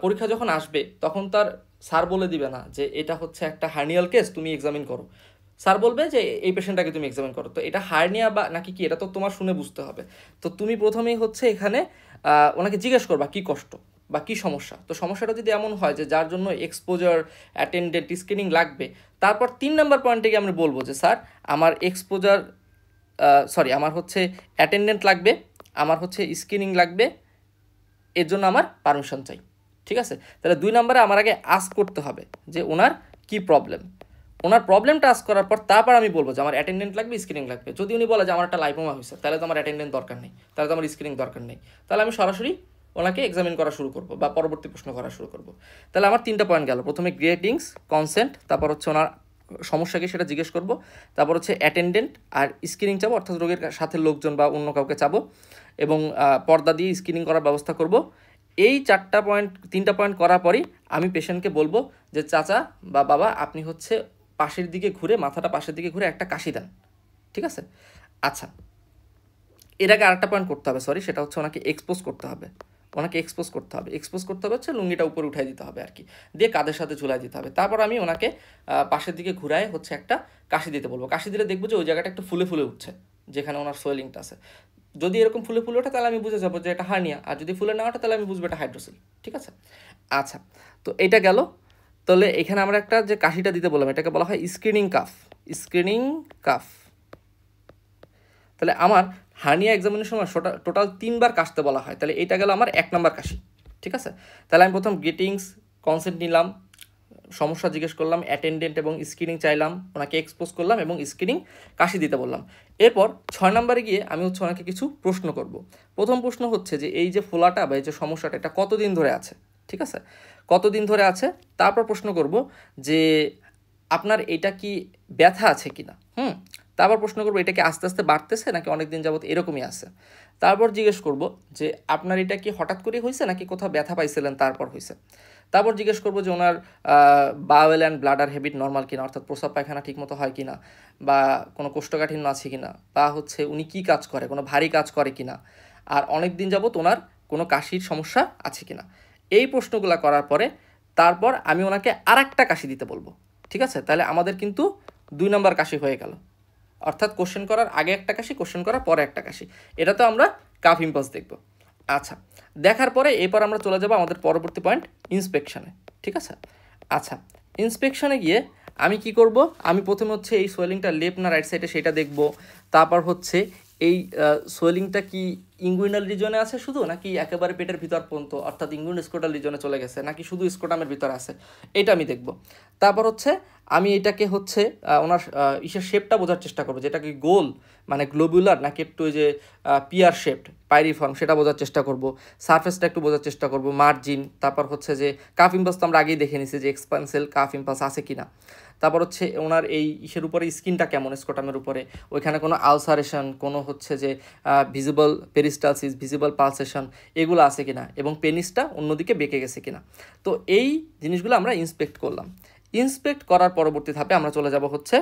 পরীক্ষা যখন আসবে তখন তার স্যার বলে দিবে না যে এটা হচ্ছে একটা হার্নিয়াল কেস, তুমি এক্সামিন করো। স্যার বলবে যে এই পেশেন্টটাকে তুমি এক্সামিন করো। তো এটা হার্নিয়া বা নাকি কি, এটা তো তোমার শুনে বুঝতে হবে। তো তুমি প্রথমেই হচ্ছে এখানে ওনাকে জিজ্ঞেস করবা কি কষ্ট বা কি সমস্যা। তো সমস্যাটা যদি এমন হয় যে যার জন্য এক্সপোজার, অ্যাটেন্ডেন্ট, স্ক্রিনিং লাগবে, তারপর 3 নম্বর পয়েন্টে গিয়ে আমরা বলবো যে স্যার আমার এক্সপোজার, আমার হচ্ছে অ্যাটেন্ডেন্ট লাগবে, আমার হচ্ছে স্ক্রিনিং লাগবে, এর জন্য আমার পারমিশন চাই, ঠিক আছে। তাহলে 2 নম্বরে আমার আগে আস্ক করতে হবে যে ওনার কি প্রবলেম। ওনার প্রবলেমটা আস্ক করার পর তারপর আমি বলবো যে আমার অ্যাটেন্ডেন্ট লাগবে, স্ক্রিনিং লাগবে। যদি উনি বলে যে আমার একটা লাইপোমা হয়েছে, তাহলে তো আমার অ্যাটেন্ডেন্ট দরকার নেই, তাহলে তো আমার স্ক্রিনিং দরকার নেই, তাহলে আমি সরাসরি ওনাকে এক্সামিন করা শুরু করবো বা পরবর্তী প্রশ্ন করা শুরু করবো। তাহলে আমার 3টা পয়েন্ট গেল, প্রথমে গ্রিটিংস, কনসেন্ট, তারপর হচ্ছে ওনার সমস্যা কি সেটা জিজ্ঞেস করবো, তারপর হচ্ছে অ্যাটেন্ডেন্ট আর স্ক্রিনিং চাবো, অর্থাৎ রোগীর সাথে লোকজন বা অন্য কাউকে চাবো, এবং পর্দা দিয়ে স্ক্রিনিং করার ব্যবস্থা করব। এই 3টা পয়েন্ট করার পরই আমি পেশেন্টকে বলবো যে চাচা বা বাবা আপনি হচ্ছে পাশের দিকে ঘুরে, মাথাটা পাশের দিকে ঘুরে একটা কাশি দেন, ঠিক আছে। আচ্ছা, এর আগে আরেকটা পয়েন্ট করতে হবে, সেটা হচ্ছে ওনাকে এক্সপোজ করতে হবে। এক্সপোজ করতে হবে হচ্ছে লুঙ্গিটা উপরে উঠাই দিতে হবে আর কি, দিয়ে কাঁধের সাথে ঝুলাই দিতে হবে। তারপর আমি ওনাকে পাশের দিকে ঘুরায় হচ্ছে একটা কাশি দিতে বলবো। কাশি দিলে দেখবো যে ওই জায়গাটা একটু ফুলে ফুলে উঠছে যেখানে ওনার সোয়েলিংটা আছে। যদি এরকম ফুলে ফুলে ওঠে তাহলে আমি বুঝে যাবো যে এটা হার্নিয়া, আর যদি ফুলে না ওঠে তাহলে আমি বুঝবো এটা হাইড্রোসিল, ঠিক আছে। আচ্ছা, তো এটা গেল। তাহলে এখানে আমরা একটা যে কাশিটা দিতে বললাম এটাকে বলা হয় স্ক্রিনিং কাফ। তাহলে আমার হার্নিয়া এক্সামিনেশন সময় টোটাল 3বার কাশতে বলা হয়। তাহলে এটা গেল আমার 1 নম্বর কাশি, ঠিক আছে। তাহলে আমি প্রথম গ্রিটিংস, কনসেন্ট নিলাম, সমস্যা জিজ্ঞেস করলাম, অ্যাটেন্ডেন্ট এবং স্ক্রিনিং চাইলাম, ওনাকে এক্সপোজ করলাম এবং স্ক্রিনিং কাশি দিতে বললাম। এরপর 6 নম্বরে গিয়ে আমি হচ্ছে ওনাকে কিছু প্রশ্ন করব। প্রথম প্রশ্ন হচ্ছে যে এই যে ফোলাটা বা এই যে সমস্যাটা এটা কতদিন ধরে আছে, ঠিক আছে, কতদিন ধরে আছে। তারপর প্রশ্ন করব যে আপনার এটা কি ব্যথা আছে কিনা, তারপর প্রশ্ন করবো এটা কি আস্তে আস্তে বাড়তেছে নাকি অনেক দিন যাবত এরকমই আছে। তারপর জিজ্ঞেস করব যে আপনার এটা কি হঠাৎ করে হয়েছে নাকি কোথাও ব্যথা পাইছিলেন তারপর হয়েছে। তারপর জিজ্ঞেস করবো যে ওনার bowel and bladder habit normal কিনা, অর্থাৎ প্রস্রাব পায়খানা ঠিকমতো হয় কিনা, বা কোনো কোষ্ঠকাঠিন্য আছে কিনা, বা হচ্ছে উনি কি কাজ করে, কোনো ভারী কাজ করে কিনা, আর অনেক দিন যাবত ওনার কোনো কাশির সমস্যা আছে কিনা। এই প্রশ্নগুলো করার পরে তারপর আমি ওনাকে আরেকটা কাশি দিতে বলবো, ঠিক আছে, তাহলে আমাদের কিন্তু 2 নম্বর কাশি হয়ে গেল, অর্থাৎ কোশ্চেন করার আগে একটা কাশি, কোশ্চেন করার পরে একটা কাশি। এটা তো আমরা কাফ ইম্পালস দেখব। আচ্ছা, দেখার পরে এরপর আমরা চলে যাব আমাদের পরবর্তী পয়েন্ট ইন্সপেকশনে। ঠিক আছে, আচ্ছা ইন্সপেকশনে গিয়ে আমি কি করব, আমি প্রথমে হচ্ছে এই সোয়েলিংটা লেফট না রাইট সাইডে সেটা দেখব। তারপর হচ্ছে এই সোয়েলিংটা কি ইঙ্গুইনাল রিজনে আছে শুধু, নাকি একেবারে পেটের ভিতর পর্যন্ত অর্থাৎ ইঙ্গুইন স্কোটাল রিজনে চলে গেছে, নাকি শুধু স্কোটামের ভিতর আছে, এটা আমি দেখব। তারপর হচ্ছে আমি এটাকে হচ্ছে ওনার ইসের শেপটা বোঝার চেষ্টা করবো, যেটা কি গোল মানে গ্লোবুলার নাকি একটু ওই যে পিয়ার শেপড পাইরিফর্ম, সেটা বোঝার চেষ্টা করব। সারফেসটা একটু বোঝার চেষ্টা করব, মার্জিন। তারপর হচ্ছে যে কাফ ইম্পালস তো আমরা আগেই দেখে নিছি যে এক্সপানসেল কাফ ইম্পালস আছে কিনা। তারপর হচ্ছে ওনার এই ইসের উপরে স্কিনটা কেমন, স্কোটামের উপরে ওইখানে কোনো আলসারেশন, কোনো হচ্ছে যে ভিজিবল পেরিস্টালসিস, ভিজিবল পালসেশন এগুলো আছে কিনা, এবং পেনিসটা অন্যদিকে বেঁকে গেছে কিনা। তো এই জিনিসগুলো আমরা ইন্সপেক্ট করলাম। ইন্সপেক্ট করার পরবর্তী ধাপে আমরা চলে যাব হচ্ছে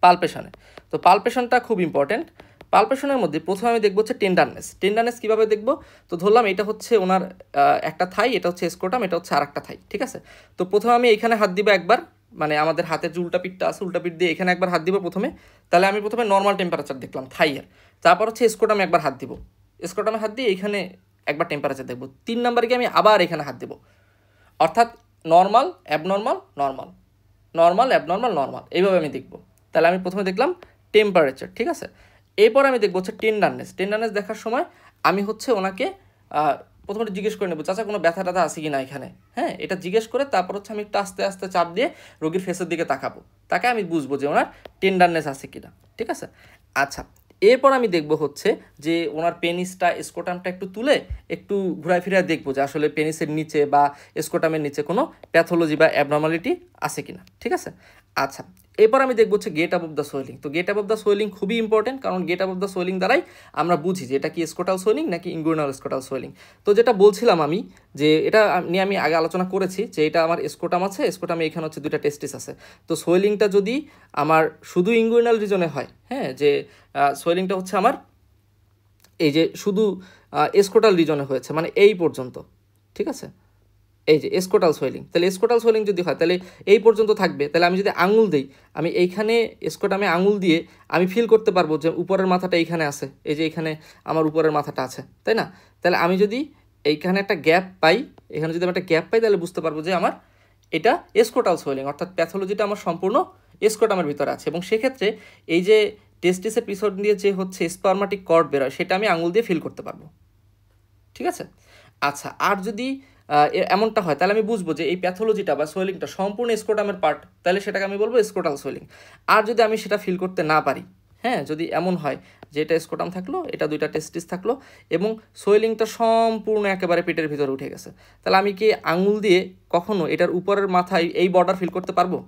পালপেশনে। তো পালপেশনটা খুব ইম্পর্টেন্ট। পালপেশনের মধ্যে প্রথমে আমি দেখবো হচ্ছে টেন্ডারনেস। টেন্ডারনেস কীভাবে দেখবো, তো ধরলাম এটা হচ্ছে ওনার একটা থাই, এটা হচ্ছে স্কোটাম, এটা হচ্ছে আর একটা থাই। ঠিক আছে, তো প্রথমে আমি এখানে হাত দিব একবার, মানে আমাদের হাতের যে উল্টা পিঠটা আছে উল্টা পিঠ দিয়ে এখানে একবার হাত দিব প্রথমে। তাহলে আমি প্রথমে নর্মাল টেম্পারেচার দেখলাম থাইয়ের। তারপর হচ্ছে স্কোটামে একবার হাত দিব, স্কোটামে হাত দিয়ে এখানে একবার টেম্পারেচার দেখবো। 3 নম্বরে গিয়ে আমি আবার এখানে হাত দেবো, অর্থাৎ normal abnormal normal, normal abnormal normal, এইভাবে আমি দেখব। তাহলে আমি প্রথমে দেখলাম টেম্পারেচার। ঠিক আছে, এরপর আমি দেখবো হচ্ছে টেন্ডারনেস। টেন্ডারনেস দেখার সময় আমি হচ্ছে ওনাকে প্রথমে জিজ্ঞেস করে নেবো, চাচা কোনো ব্যথা ট্যাথা আছে কি না এখানে, হ্যাঁ এটা জিজ্ঞেস করে তারপর হচ্ছে আমি একটু আস্তে আস্তে চাপ দিয়ে রোগীর ফেসের দিকে তাকাবো, তাকে আমি বুঝবো যে ওনার টেন্ডারনেস আছে কিনা। ঠিক আছে, আচ্ছা এরপর আমি দেখব হচ্ছে যে ওনার পেনিসটা স্কোটামটা একটু তুলে একটু ঘুরায় ফিরে দেখবো যে আসলে পেনিসের নিচে বা স্কোটামের নিচে কোনো প্যাথোলজি বা অ্যাবনর্মালিটি আছে কিনা। ঠিক আছে, আচ্ছা এরপর আমি দেখবো হচ্ছে get up of the swelling. তো get up of the swelling খুবই ইম্পর্টেন্ট, কারণ get up of the swelling দ্বারাই আমরা বুঝি যে এটা কি স্কোটাল সোয়েলিং নাকি ইঙ্গুইনাল স্কোটাল সোয়েলিং। তো যেটা বলছিলাম আমি যে এটা নিয়ে আমি আগে আলোচনা করেছি যে এটা আমার স্কোটাম আছে, স্কোটামে এখানে হচ্ছে 2টা টেস্টিস আছে। তো সোয়েলিংটা যদি আমার শুধু ইঙ্গুইনাল রিজনে হয়, হ্যাঁ যে সোয়েলিংটা হচ্ছে আমার এই যে শুধু স্কোটাল রিজনে হয়েছে মানে এই পর্যন্ত, ঠিক আছে এই যে স্কোটাল সোয়েলিং, তাহলে স্কোটাল সোয়েলিং যদি হয় তাহলে এই পর্যন্ত থাকবে। তাহলে আমি যদি আঙুল দিই, আমি এইখানে স্কোটামে আঙুল দিয়ে আমি ফিল করতে পারবো যে উপরের মাথাটা এইখানে আছে, এই যে এখানে আমার উপরের মাথাটা আছে, তাই না? তাহলে আমি যদি এইখানে একটা গ্যাপ পাই, এখানে যদি আমি একটা গ্যাপ পাই তাহলে বুঝতে পারবো যে আমার এটা স্কোটাল সোয়েলিং, অর্থাৎ প্যাথোলজিটা আমার সম্পূর্ণ স্কোটামের ভিতরে আছে। এবং সেক্ষেত্রে এই যে টেস্টিসের পিছন দিয়ে যে হচ্ছে স্পার্মাটিক কর্ড বেরোয় সেটা আমি আঙুল দিয়ে ফিল করতে পারবো। ঠিক আছে, আচ্ছা আর যদি এমনটা হয় তাহলে আমি বুঝবো যে এই প্যাথোলজিটা বা সোয়েলিংটা সম্পূর্ণ স্কোটামের পার্ট, তাহলে সেটাকে আমি বলবো স্কোটাল সোয়েলিং। আর যদি আমি সেটা ফিল করতে না পারি, হ্যাঁ যদি এমন হয় যে এটা স্কোটাম থাকলো, এটা 2টা টেস্টিস থাকলো এবং সোয়েলিংটা সম্পূর্ণ একেবারে পেটের ভিতরে উঠে গেছে, তাহলে আমি কি আঙুল দিয়ে কখনো এটার উপরের মাথায় এই বর্ডার ফিল করতে পারবো?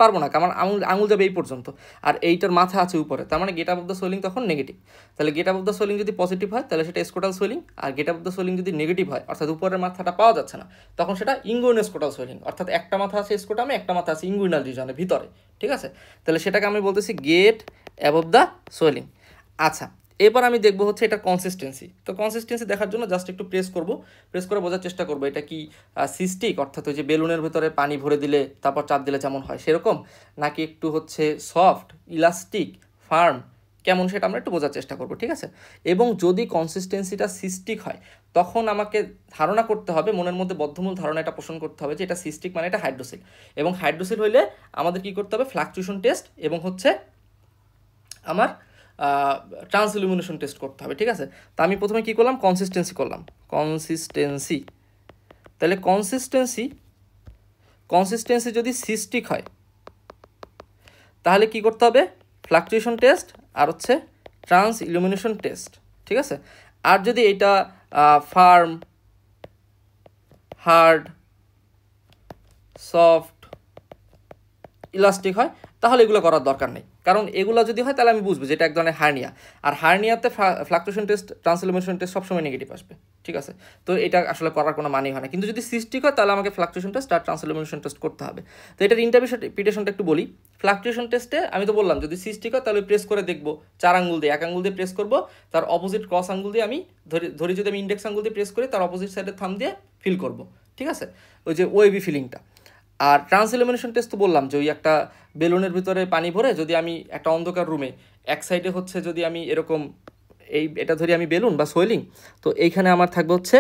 পারবো না, কারণ আঙুল যাবে এই পর্যন্ত আর এইটার মাথা আছে উপরে, তার মানে get up of the swelling তখন নেগেটিভ। তাহলে get up of the swelling যদি পজিটিভ হয় তাহলে সেটা স্কোটাল সোয়েলিং, আর get up of the swelling যদি নেগেটিভ হয় অর্থাৎ উপরের মাথাটা পাওয়া যাচ্ছে না, তখন সেটা ইঙ্গুইনাল স্কোটাল সোয়েলিং, অর্থাৎ একটা মাথা আছে স্কোটামে, একটা মাথা আছে ইঙ্গুইনাল রিজনের ভিতরে। ঠিক আছে, তাহলে সেটাকে আমি বলতেছি গেট অ্যাবভ দ্য সোয়েলিং। আচ্ছা এবার আমি দেখবো হচ্ছে এটা কনসিস্টেন্সি। তো কনসিস্টেন্সি দেখার জন্য জাস্ট একটু প্রেস করব, প্রেস করে বোঝার চেষ্টা করবো এটা কি সিস্টিক, অর্থাৎ ওই যে বেলুনের ভেতরে পানি ভরে দিলে তারপর চাপ দিলে যেমন হয় সেরকম, নাকি একটু হচ্ছে সফট ইলাস্টিক ফার্ম, কেমন সেটা আমরা একটু বোঝার চেষ্টা করব। ঠিক আছে, এবং যদি কনসিস্টেন্সিটা সিস্টিক হয় তখন আমাকে ধারণা করতে হবে, মনের মধ্যে বদ্ধমূল ধারণা এটা পোষণ করতে হবে যে এটা সিস্টিক মানে এটা হাইড্রোসিল, এবং হাইড্রোসিল হইলে আমাদের কি করতে হবে ফ্লাকচুয়েশন টেস্ট এবং হচ্ছে আমার ট্রান্স ইলুমিনেশন টেস্ট করতে হবে। ঠিক আছে, তা আমি প্রথমে কি করলাম কনসিস্টেন্সি করলাম, কনসিস্টেন্সি। তাহলে কনসিস্টেন্সি যদি সিস্টিক হয় তাহলে কি করতে হবে ফ্লাকচুয়েশন টেস্ট আর হচ্ছে ট্রান্স ইলুমিনেশন টেস্ট। ঠিক আছে, আর যদি এটা ফার্ম হার্ড সফট ইলাস্টিক হয় তাহলে এগুলো করার দরকার নেই, কারণ এগুলো যদি হয় তাহলে আমি বুঝবো যে এটা এক ধরনের হার্নিয়া, আর হার্নিয়াতে fluctuation test transillumination test সবসময় নেগেটিভ আসবে। ঠিক আছে, তো এটা আসলে করার কোনো মানেই হয় না, কিন্তু যদি সিস্টিক হয় তাহলে আমাকে ফ্লাকচুয়েশন টেস্ট আর ট্রান্স ইলুমিনেশন টেস্ট করতে হবে। তো এটার ইন্টারপ্রিটেশনটা একটু বলি। ফ্লাকচুয়েশন টেস্টে আমি তো বললাম যদি সিস্টিক হয় তাহলে প্রেস করে দেখবো 4 আঙ্গুল দিয়ে, এক আঙ্গুল দিয়ে প্রেস করবো, তার অপোজিট ক্রস আঙ্গুল দিয়ে আমি ধরি যদি আমি ইন্ডেক্স আঙ্গুল দিয়ে প্রেস করি তার অপোজিট সাইডের থাম দিয়ে ফিল করবো। ঠিক আছে, ওই যে ওয়েভি ফিলিংটা। আর ট্রান্স ইলুমিনেশন টেস্ট তো বললাম যে ওই একটা বেলুনের ভিতরে পানি ভরে যদি আমি একটা অন্ধকার রুমে এক সাইডে হচ্ছে যদি আমি এরকম এটা ধরি আমি বেলুন বা সোয়েলিং, তো এইখানে আমার থাকবে হচ্ছে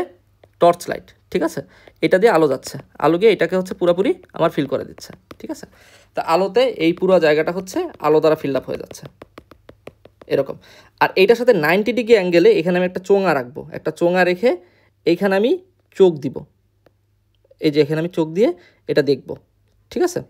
টর্চ লাইট, ঠিক আছে, এটা দিয়ে আলো যাচ্ছে, আলো গিয়ে এটাকে হচ্ছে পুরোপুরি আমার ফিল করে দিচ্ছে, ঠিক আছে। তা আলোতে এই পুরো জায়গাটা হচ্ছে আলো দ্বারা ফিল আপ হয়ে যাচ্ছে এরকম। আর এইটার সাথে 90 ডিগ্রি অ্যাঙ্গেলে এখানে আমি একটা চোঙা রাখবো, একটা চোঙা রেখে এইখানে আমি চোখ দিব, এই যে এখানে আমি চোখ দিয়ে এটা দেখব, ঠিক আছে।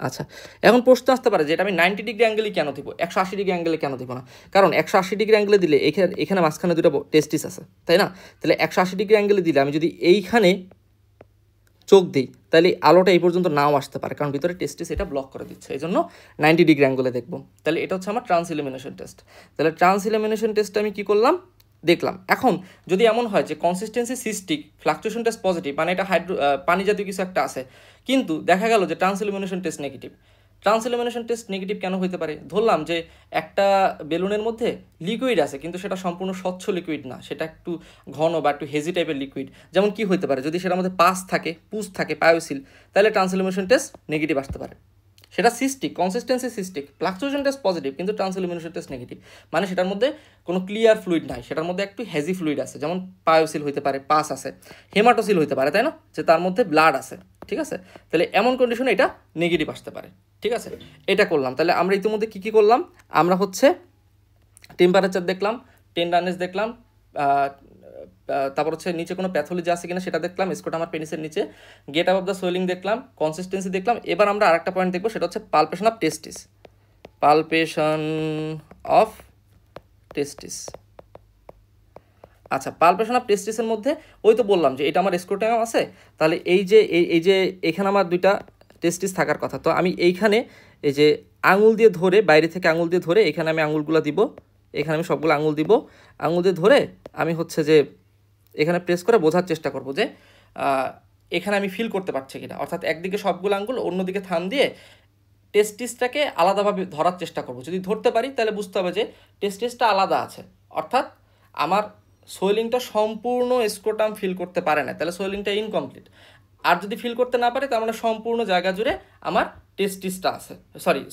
আচ্ছা, এখন প্রশ্ন আসতে পারে যে এটা আমি 90 ডিগ্রি অ্যাঙ্গেলে কেন দিব, 180 ডিগ্রি অ্যাঙ্গেলে কেন দিব না? কারণ 180 ডিগ্রি অ্যাঙ্গেলে দিলে এখানে মাঝখানে দুটো টেস্টিস আছে, তাই না? তাহলে 180 ডিগ্রি অ্যাঙ্গেলে দিলে আমি যদি এইখানে চোখ দিই তাহলে আলোটা এই পর্যন্ত নাও আসতে পারে, কারণ ভিতরে টেস্টিস এটা ব্লক করে দিচ্ছে, এই জন্য 90 ডিগ্রি অ্যাঙ্গেলে দেখব। তাহলে এটা হচ্ছে আমার ট্রান্স ইলুমিনেশন টেস্ট। তাহলে ট্রান্স ইলুমিনেশন টেস্টে আমি কী করলাম, দেখলাম। এখন যদি এমন হয় যে consistency cystic, fluctuation test positive, মানে এটা পানি জাতীয় কিছু একটা আছে, কিন্তু দেখা গেল যে trans illumination test negative. Trans illumination test negative কেন হতে পারে? ধরলাম যে একটা বেলুনের মধ্যে লিকুইড আছে, কিন্তু সেটা সম্পূর্ণ স্বচ্ছ লিকুইড না, সেটা একটু ঘন বা একটু হেজি টাইপের লিকুইড। যেমন কি হতে পারে, যদি সেটার মধ্যে পাস থাকে, পুস থাকে, পায়োসিল, তাহলে ট্রান্স ইলুমিনেশন টেস্ট নেগেটিভ আসতে পারে। সেটা cystic, consistency cystic, fluctuation test positive, কিন্তু ট্রান্স ইলুমিনেশন টেস্ট নেগেটিভ, মানে সেটার মধ্যে কোনো ক্লিয়ার ফ্লুইড নাই, সেটার মধ্যে একটু হেজি ফ্লুইড আছে, যেমন পায়োসিল হতে পারে, পাস আছে, হেমাটোসিল হতে পারে, তাই না, যে তার মধ্যে ব্লাড আছে, ঠিক আছে। তাহলে এমন কন্ডিশনে এটা নেগেটিভ আসতে পারে, ঠিক আছে। এটা করলাম। তাহলে আমরা ইতিমধ্যে কী কী করলাম, আমরা হচ্ছে টেম্পারেচার দেখলাম, টেন্ডারনেস দেখলাম, তারপর হচ্ছে নিচে কোনো প্যাথোলজি আছে কিনা সেটা দেখলাম, স্কোটামার পেনিসের নিচে, get up of the swelling দেখলাম, কনসিস্টেন্সি দেখলাম। এবার আমরা আরেকটা পয়েন্ট দেখবো, সেটা হচ্ছে palpation of testis. Palpation of testis. আচ্ছা, পালপেশন অফ টেস্টিসের মধ্যে ওই তো বললাম যে এটা আমার স্ক্রোটাম আছে, তাহলে এই যে এখানে আমার দুইটা টেস্টিস থাকার কথা, তো আমি এইখানে এই যে আঙুল দিয়ে ধরে, বাইরে থেকে আঙুল দিয়ে ধরে এখানে আমি আঙুলগুলো দিব, এখানে আমি সবগুলো আঙুল দিব, আঙুল দিয়ে ধরে আমি হচ্ছে যে এখানে প্রেস করে বোঝার চেষ্টা করব যে এখানে আমি ফিল করতে পারছি কিনা, অর্থাৎ একদিকে সবগুলো আঙুল, অন্যদিকে থাম দিয়ে টেস্টিসটাকে আলাদাভাবে ধরার চেষ্টা করব। যদি ধরতে পারি তাহলে বুঝতে হবে যে টেস্টিসটা আলাদা আছে, অর্থাৎ আমার সোয়েলিংটা সম্পূর্ণ স্ক্রোটাম ফিল করতে পারে না, তাহলে সোয়েলিংটা ইনকমপ্লিট। আর যদি ফিল করতে না পারে তার মানে সম্পূর্ণ জায়গা জুড়ে আমার টেস্টিসটা আছে,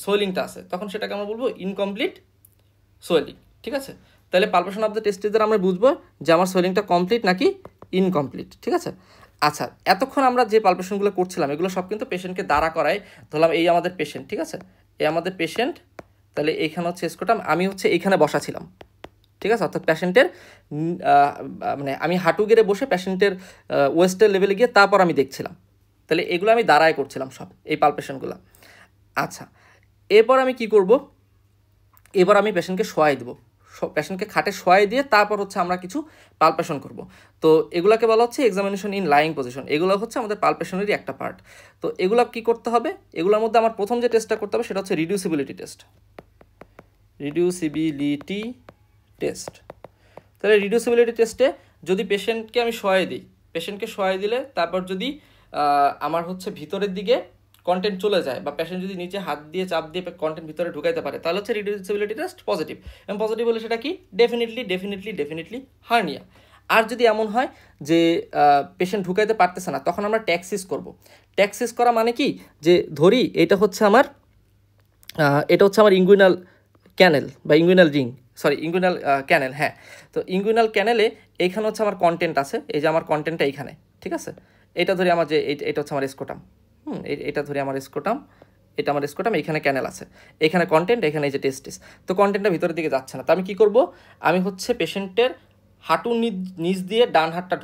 সোয়েলিংটা আছে, তখন সেটাকে আমরা বলবো ইনকমপ্লিট সোয়েলিং, ঠিক আছে। তাহলে পালপেশন অফ দ্য টেস্টিস দ্বারা আমরা বুঝবো যে আমার সোয়েলিংটা কমপ্লিট নাকি ইনকমপ্লিট, ঠিক আছে। আচ্ছা, এতক্ষণ আমরা যে পালপেশনগুলো করছিলাম এগুলো সব কিন্তু পেশেন্টকে দাঁড়া করায়। ধরলাম এই আমাদের পেশেন্ট, ঠিক আছে, এই আমাদের পেশেন্ট, তাহলে এইখানে হচ্ছে স্কোটাম, আমি হচ্ছে এইখানে বসা ছিলাম, ঠিক আছে, অর্থাৎ পেশেন্টের মানে আমি হাঁটু গেড়ে বসে পেশেন্টের ওয়েস্টের লেভেলে গিয়ে তারপর আমি দেখছিলাম, তাহলে এগুলো আমি দাঁড়ায় করছিলাম সব এই পালপেশনগুলো। আচ্ছা, এরপর আমি কি করব, এবার আমি পেশেন্টকে শোয়াই দেবো, পেশেন্টকে খাটে শোয়াই দিয়ে তারপর হচ্ছে আমরা কিছু পালপেশন করব। তো এগুলোকে বলা হচ্ছে এক্সামিনেশন ইন লাইং পজিশন, এগুলো হচ্ছে আমাদের পালপেশনেরই একটা পার্ট। তো এগুলো কি করতে হবে, এগুলোর মধ্যে আমার প্রথম যে টেস্টটা করতে হবে সেটা হচ্ছে রিডিউসিবিলিটি টেস্ট। রিডিউসিবিলিটি টেস্ট। তাহলে রিডিউসিবিলিটি টেস্টে যদি পেশেন্টকে আমি শোয়াই দিই, পেশেন্টকে শোয়াই দিলে তারপর যদি আমার হচ্ছে ভিতরের দিকে কন্টেন্ট চলে যায়, বা পেশেন্ট যদি নিচে হাত দিয়ে চাপ দিয়ে কন্টেন্ট ভিতরে ঢুকাইতে পারে, তাহলে হচ্ছে রিডিউসিবিলিটি টেস্ট পজিটিভ। এবং পজিটিভ হলে সেটা কি, ডেফিনেটলি হার্নিয়া। আর যদি এমন হয় যে পেশেন্ট ঢুকাইতে পারতেছে না, তখন আমরা ট্যাক্সিস করব। ট্যাক্সিস করা মানে কি, যে ধরি এটা হচ্ছে আমার ইঙ্গুইনাল ক্যানেল বা ইঙ্গুইনাল রিং, ইঙ্গুইনাল ক্যানেল, হ্যাঁ। তো ইঙ্গুইনাল ক্যানেলে এইখানে হচ্ছে আমার কন্টেন্ট আছে, এই যে আমার কন্টেন্টটা এইখানে, ঠিক আছে। এটা ধরে আমার যে এটা হচ্ছে আমার স্কোটাম, এটা ধরে আমার স্কোটাম, এটা আমার স্কোটাম, এখানে ক্যানেল আছে, এখানে কন্টেন্ট, এখানে এই যে টেস্টিস। তো কন্টেন্টটা ভিতরের দিকে যাচ্ছে না, তো আমি কী করব, আমি হচ্ছে পেশেন্টের হাঁটুর নিচ দিয়ে ডান হাতটা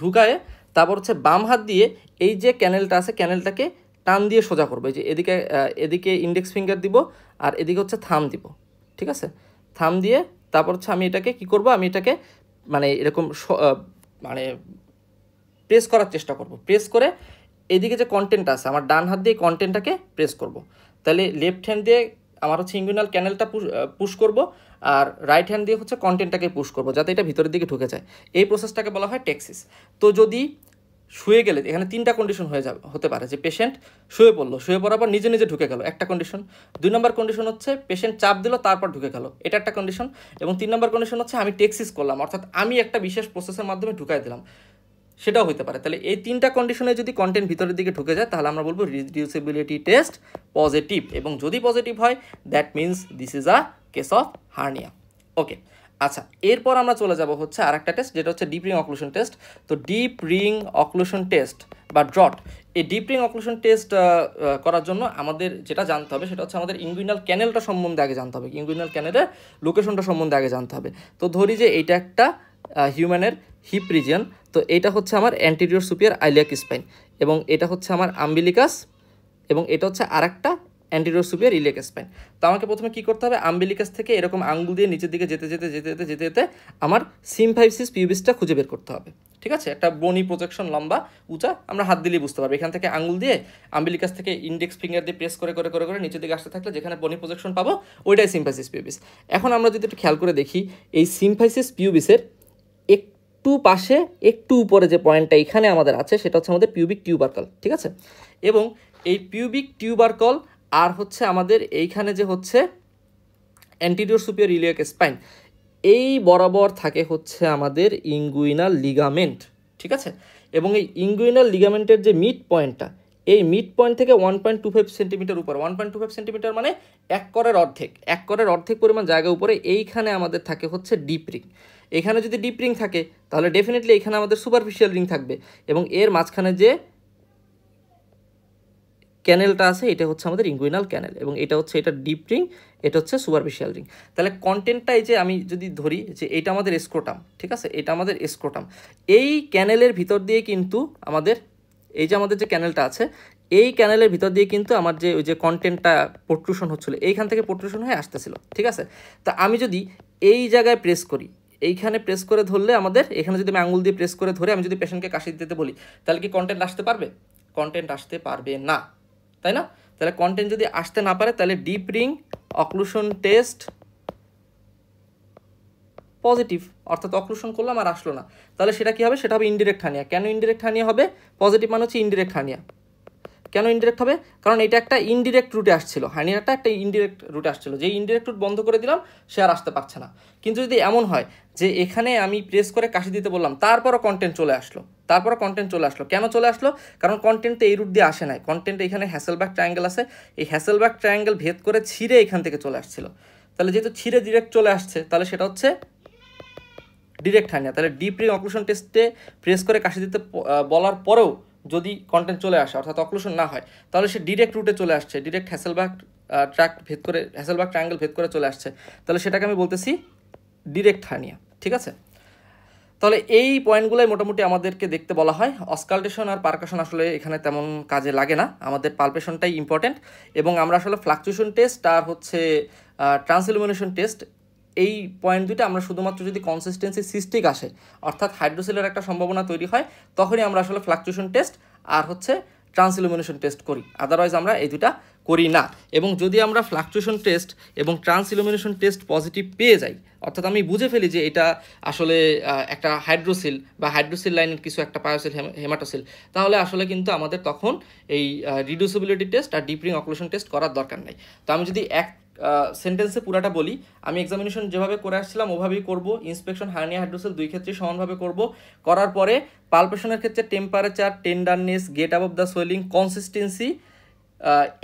ঢুকায়ে তারপর হচ্ছে বাম হাত দিয়ে এই যে ক্যানেলটা আছে ক্যানেলটাকে টান দিয়ে সোজা করবো, এই যে এদিকে ইন্ডেক্স ফিঙ্গার দিব আর এদিকে হচ্ছে থাম দিব, ঠিক আছে। থাম দিয়ে তারপর হচ্ছে আমি এটাকে কী করবো, আমি এটাকে মানে এরকম মানে প্রেস করার চেষ্টা করব, প্রেস করে এদিকে যে কন্টেন্ট আছে আমার ডান হাত দিয়ে কন্টেন্টটাকে প্রেস করব। তাহলে লেফট হ্যান্ড দিয়ে আমার হচ্ছে ইঙ্গুইনাল ক্যানেলটা পুশ করব, আর রাইট হ্যান্ড দিয়ে হচ্ছে কন্টেন্টটাকে পুশ করব, যাতে এটা ভিতরের দিকে ঢুকে যায়। এই প্রসেসটাকে বলা হয় ট্যাক্সিস। তো যদি শুয়ে গেলে এখানে তিনটা কন্ডিশন হতে পারে, যে পেশেন্ট শুয়ে পড়লো, শুয়ে পড়ার পর নিজে নিজে ঢুকে গেল, একটা কন্ডিশন। 2 নম্বর কন্ডিশন হচ্ছে পেশেন্ট চাপ দিল তারপর ঢুকে গেল, এটা একটা কন্ডিশন। এবং 3 নম্বর কন্ডিশন হচ্ছে আমি ট্যাক্সিস করলাম, অর্থাৎ আমি একটা বিশেষ প্রসেসের মাধ্যমে ঢুকাই দিলাম। সেটাও হতে পারে। তাহলে এই 3টা কন্ডিশনে যদি কন্টেন্ট ভিতরের দিকে ঢুকে যায় তাহলে আমরা বলবো রিডিউসিবিলিটি টেস্ট পজিটিভ, এবং যদি পজিটিভ হয় that means this is a case of hernia. Okay, আচ্ছা, এরপর আমরা চলে যাব হচ্ছে আরেকটা টেস্ট, যেটা হচ্ছে ডিপ রিং অক্লুশন টেস্ট। তো ডিপ রিং অক্লুশন টেস্ট বা ড্রট, এই ডিপ রিং অক্লুশন টেস্ট করার জন্য আমাদের যেটা জানতে হবে সেটা হচ্ছে আমাদের ইনগুইনাল ক্যানেলটা সম্বন্ধে আগে জানতে হবে, ইনগুইনাল ক্যানেলের লোকেশনটা সম্বন্ধে আগে জানতে হবে। তো ধরি যে এইটা একটা হিউম্যানের হিপ রিজিয়ন, তো এটা হচ্ছে আমার অ্যান্টেরিয়র সুপিয়ার আইলিয়াক স্পাইন, এবং এটা হচ্ছে আমার আম্বিলিকাস, এবং এটা হচ্ছে আরেকটা অ্যান্টেরিয়র সুপিয়ার ইলিয়াক স্পাইন। তো আমাকে প্রথমে কী করতে হবে, আম্বিলিকাস থেকে এরকম আঙ্গুল দিয়ে নিচের দিকে যেতে যেতে যেতে যেতে যেতে যেতে আমার সিম্ফাইসিস পিউবিসটা খুঁজে বের করতে হবে। ঠিক আছে, একটা বনি প্রজেকশন লম্বা উঁচা, আমরা হাত দিলেই বুঝতে পারবো। এখান থেকে আঙ্গুল দিয়ে আম্বিলিকাস থেকে ইন্ডেক্স ফিঙ্গার দিয়ে প্রেস করে করে করে করে নিচের দিকে আসতে থাকলে যেখানে বনি প্রজেকশন পাবো ওইটাই সিম্ফাইসিস পিউবিস। এখন আমরা যদি একটু খেয়াল করে দেখি, এই সিম্ফাইসিস পিউবিসের একটু পাশে একটু উপরে যে পয়েন্টটা এখানে আমাদের আছে সেটা হচ্ছে আমাদের পিউবিক টিউবারকল। ঠিক আছে, এবং এই পিউবিক টিউবারকল আর হচ্ছে আমাদের এইখানে যে হচ্ছে অ্যান্টেরিয়র সুপিয়ার ইলিয়াক স্পাইন, এই বরাবর থাকে হচ্ছে আমাদের ইঙ্গুইনাল লিগামেন্ট। ঠিক আছে, এবং এই ইঙ্গুইনাল লিগামেন্টের যে মিড পয়েন্টটা, এই মিড পয়েন্ট থেকে 1.25 সেন্টিমিটার উপর, 1.25 সেন্টিমিটার মানে 1 করের অর্ধেক পরিমাণ জায়গা উপরে এইখানে আমাদের থাকে হচ্ছে ডিপ রিং। এখানে যদি ডিপ রিং থাকে তাহলে ডেফিনেটলি এখানে আমাদের সুপারফিশিয়াল রিং থাকবে, এবং এর মাঝখানে যে ক্যানেলটা আছে এটা হচ্ছে আমাদের ইঙ্গুইনাল ক্যানেল, এবং এটা হচ্ছে এটা ডিপ রিং, এটা হচ্ছে সুপারফিশিয়াল রিং। তাহলে কন্টেন্টটা এই যে আমি যদি ধরি যে এটা আমাদের স্ক্রোটাম, ঠিক আছে, এটা আমাদের স্ক্রোটাম, এই ক্যানেলের ভিতর দিয়ে কিন্তু আমাদের এই যে আমাদের যে ক্যানেলটা আছে এই ক্যানেলের ভিতর দিয়ে কিন্তু আমার যে ওই যে কন্টেন্টটা প্রোট্রুশন হচ্ছিল এইখান থেকে প্রোট্রুশন হয়ে আসতেছিল। ঠিক আছে, তা আমি যদি এই জায়গায় প্রেস করি, এইখানে প্রেস করে ধরলে আমাদের এখানে যদি আমি আঙুল দিয়ে প্রেস করে ধরে আমি যদি পেশেন্টকে কাশি দিতে বলি তাহলে কি কন্টেন্ট আসতে পারবে? কন্টেন্ট আসতে পারবে না, তাই না? তাহলে কন্টেন্ট যদি আসতে না পারে তাহলে deep ring occlusion test positive, অর্থাৎ অক্লুশন করলাম আর আসলো না, তাহলে সেটা কি হবে? সেটা হবে ইনডিরেক্ট হার্নিয়া। কেন ইনডিরেক্ট হার্নিয়া হবে? পজিটিভ মানে হচ্ছে ইনডিরেক্ট হার্নিয়া। কেন ইনডিরেক্ট হবে? কারণ এটা একটা ইনডিরেক্ট রুটে আসছিল, হার্নিয়াটা একটা ইনডিরেক্ট রুটে আসছিল, যেই ইনডিরেক্ট রুট বন্ধ করে দিলাম সে আর আসতে পারছে না। কিন্তু যদি এমন হয় যে এখানে আমি প্রেস করে কাশি দিতে বললাম তারপরও কন্টেন্ট চলে আসলো, কেন চলে আসলো? কারণ কন্টেন্ট তো এই রুট দিয়ে আসে নাই, কন্টেন্ট এখানে হ্যাসেলবার্গ ট্রায়াঙ্গেল আছে, এই হ্যাসেলবার্গ ট্রায়াঙ্গেল ভেদ করে ছিঁড়ে এখান থেকে চলে আসছিল। তাহলে যেহেতু ছিঁড়ে ডিরেক্ট চলে আসছে তাহলে সেটা হচ্ছে ডিরেক্ট হার্নিয়া। তাহলে ডিপ রিং অক্লুশন টেস্টে প্রেস করে কাশি দিতে বলার পরেও যদি কন্টেন্ট চলে আসে অর্থাৎ অক্লুশন না হয় তাহলে সে ডিরেক্ট রুটে চলে আসছে, ডিরেক্ট হ্যাসেলবার্গ ট্র্যাক্ট ভেদ করে, হ্যাসেলবার্গ ট্রায়াঙ্গেল ভেদ করে চলে আসছে, তাহলে সেটাকে আমি বলতেছি ডিরেক্ট হার্নিয়া। ঠিক আছে, তাহলে এই পয়েন্টগুলোই মোটামুটি আমাদেরকে দেখতে বলা হয়। অসকালটেশন আর পারকাশন আসলে এখানে তেমন কাজে লাগে না, আমাদের পালপেশনটাই ইম্পর্টেন্ট। এবং আমরা আসলে ফ্লাকচুয়েশন টেস্ট আর হচ্ছে ট্রান্সইলুমিনেশন টেস্ট, এই পয়েন্ট দুইটা আমরা শুধুমাত্র যদি কনসিস্টেন্সি সিস্টিক আসে অর্থাৎ হাইড্রোসিলের একটা সম্ভাবনা তৈরি হয় তখনই আমরা আসলে ফ্লাকচুয়েশন টেস্ট আর হচ্ছে ট্রান্সইলুমিনেশন টেস্ট করি, আদারওয়াইজ আমরা এই দুটা করি না। এবং যদি আমরা ফ্লাকচুয়েশন টেস্ট এবং ট্রান্সইলুমিনেশন টেস্ট পজিটিভ পেয়ে যাই, অর্থাৎ আমি বুঝে ফেলি যে এটা আসলে একটা হাইড্রোসিল বা হাইড্রোসিল লাইনের কিছু একটা পায়োসিল হেমাটোসিল, তাহলে আসলে কিন্তু আমাদের তখন এই রিডিউসিবিলিটি টেস্ট আর ডিপ রিং অক্লুশন টেস্ট করার দরকার নেই। তো আমি যদি এক সেন্টেন্সে পুরাটা বলি, আমি এক্সামিনেশন যেভাবে করে আসছিলাম ওভাবেই করব, ইন্সপেকশন হার্নিয়া হাইড্রোসিল দুই ক্ষেত্রেই সমানভাবে করব, করার পরে পালপেশনের ক্ষেত্রে temperature, tenderness, get above the swelling, consistency,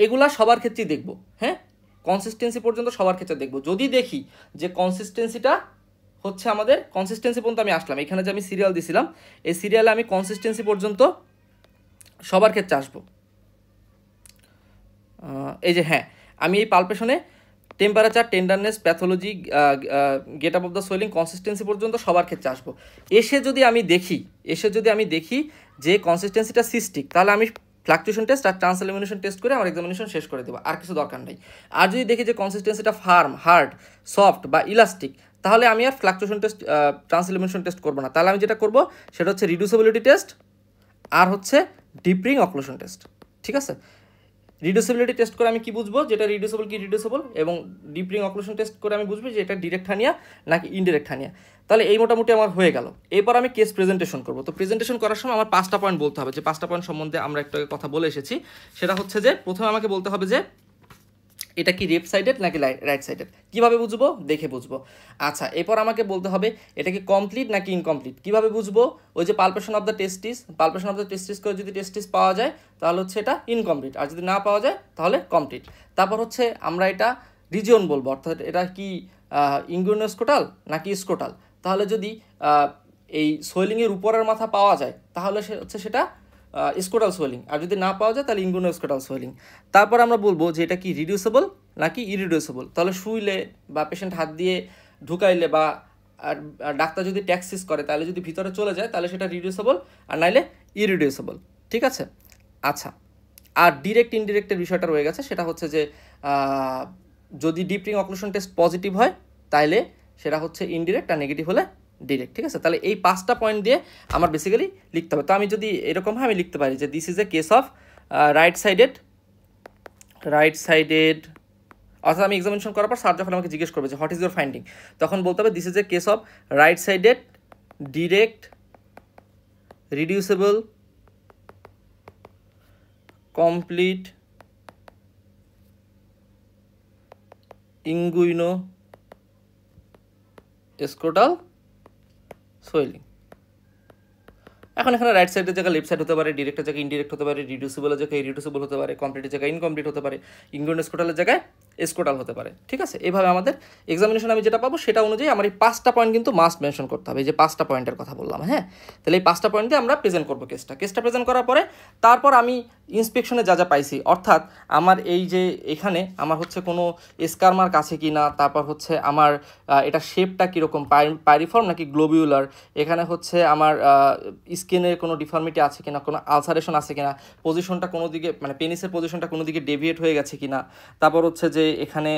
এগুলা সবার ক্ষেত্রেই দেখব। হ্যাঁ, কনসিস্টেন্সি পর্যন্ত সবার ক্ষেত্রে দেখব। যদি দেখি যে কনসিস্টেন্সিটা হচ্ছে আমাদের কনসিস্টেন্সি পর্যন্ত আমি আসলাম, এখানে যে আমি সিরিয়াল দিছিলাম এই সিরিয়ালে আমি কনসিস্টেন্সি পর্যন্ত সবার ক্ষেত্রে আসবো। এই যে হ্যাঁ, আমি এই পালপেশনে temperature, tenderness, pathology, get up of the swelling, consistency পর্যন্ত সবার ক্ষেত্রে আসবো। এসে যদি আমি দেখি যে কনসিস্টেন্সিটা সিস্টিক, তাহলে আমি ফ্লাকচুয়েশন টেস্ট আর ট্রান্সইলুমিনেশন টেস্ট করে আমার এক্সামিনেশন শেষ করে দেবো, আর কিছু দরকার নেই। আর যদি দেখি যে কনসিস্টেন্সিটা ফার্ম, হার্ড, সফট বা ইলাস্টিক, তাহলে আমি আর ফ্লাকচুয়েশন টেস্ট, ট্রান্সইলুমিনেশন টেস্ট করবো না। তাহলে আমি যেটা করবো সেটা হচ্ছে রিডিউসিবিলিটি টেস্ট আর হচ্ছে ডিপ রিং অক্লুশন টেস্ট। ঠিক আছে, রিডিউসিবিলিটি টেস্ট করে আমি কি বুঝবো যেটা রিডিউসেবল কি রিডিউসেবল, এবং ডিপ রিং অক্লুশন টেস্ট করে আমি বুঝবো যে এটা ডিরেক্ট হার্নিয়া নাকি ইনডিরেক্ট হার্নিয়া। তাহলে এই মোটামুটি আমার হয়ে গেল। এরপর আমি কেস প্রেজেন্টেশন করবো। তো প্রেজেন্টেশন করার সময় আমার 5টা পয়েন্ট বলতে হবে, যে 5টা পয়েন্ট সম্বন্ধে আমরা একটু কথা বলে এসেছি। সেটা হচ্ছে যে প্রথমে আমাকে বলতে হবে যে এটা কি লেফট সাইডেড নাকি রাইট সাইডেড, কীভাবে বুঝবো, দেখে বুঝবো। আচ্ছা, এরপর আমাকে বলতে হবে এটা কি কমপ্লিট নাকি ইনকমপ্লিট, কীভাবে বুঝবো, ওই যে পালপেশন অফ দ্য টেস্টিস করে যদি টেস্টিস পাওয়া যায় তাহলে হচ্ছে এটা ইনকমপ্লিট, আর যদি না পাওয়া যায় তাহলে কমপ্লিট। তারপর হচ্ছে আমরা এটা রিজিয়ন বলবো, অর্থাৎ এটা কি ইনগুইনোস্ক্রোটাল নাকি স্ক্রোটাল। তাহলে যদি এই সোয়েলিংয়ের উপরের মাথা পাওয়া যায় তাহলে হচ্ছে সেটা স্ক্রোটাল সোয়েলিং, আর যদি না পাওয়া যায় তাহলে ইনগুইনোস্ক্রোটাল সোয়েলিং। তারপর আমরা বলবো যে এটা কি রিডিউসেবল নাকি ইরিডিউসেবল। তাহলে শুইলে বা পেশেন্ট হাত দিয়ে ঢুকাইলে বা ডাক্তার যদি ট্যাক্সিস করে তাহলে যদি ভিতরে চলে যায় তাহলে সেটা রিডিউসেবল, আর নাইলে ইরিডিউসেবল। ঠিক আছে। আচ্ছা, আর ডিরেক্ট ইনডিরেক্টের বিষয়টা রয়ে গেছে, সেটা হচ্ছে যে যদি deep ring occlusion test positive হয় তাহলে সেটা হচ্ছে ইনডিরেক্ট, আর নেগেটিভ হলে ডিরেক্ট। ঠিক আছে, তাহলে এই 5টা পয়েন্ট দিয়ে আমার বেসিক্যালি লিখতে হবে। তো আমি যদি এরকম হয় আমি লিখতে পারি যে this is a case of right sided, অর্থাৎ আমি এক্সামিনেশন করার পর স্যার যখন আমাকে জিজ্ঞেস করবে যে হোয়াট ইজ ইউর ফাইন্ডিং, তখন বলতে হবে this is a case of right sided direct reducible complete inguinoscrotal swelling. এখন এখানে রাইট সাইডের জায়গায় লেফট সাইড হতে পারে, ডিরেক্টের জায়গায় ইনডিরেক্ট হতে পারে, রিডিউসেবলের জায়গায় ইরিডিউসেবল হতে পারে, কমপ্লিটের জায়গায় ইনকমপ্লিট হতে পারে, ইনগুইনোস্ক্রোটালের জায়গায় স্ক্রোটাল হতে পারে। ঠিক আছে, এইভাবে আমাদের এক্সামিনেশন আমি যেটা পাবো সেটা অনুযায়ী আমার এই 5টা পয়েন্ট কিন্তু মাস্ট মেনশন করতে হবে, এই যে 5টা পয়েন্টের কথা বললাম। হ্যাঁ, তাহলে এই 5টা পয়েন্ট দিয়ে আমরা প্রেজেন্ট করবো কেসটা প্রেজেন্ট করার পরে তারপর আমি ইন্সপেকশনে যা যা পাইছি, অর্থাৎ আমার এই যে এখানে আমার হচ্ছে কোনো স্কার মার্ক আছে কি না, তারপর হচ্ছে আমার এটা শেপটা কীরকম, পাইরিফর্ম নাকি গ্লোবিউলার, এখানে হচ্ছে আমার স্কিনের কোনো ডিফর্মিটি আছে কিনা, কোনো আলসারেশন আছে কিনা, পজিশনটা কোনো দিকে মানে পেনিসের পজিশনটা কোনো দিকে ডেভিয়েট হয়ে গেছে কিনা, তারপর হচ্ছে যে এখানে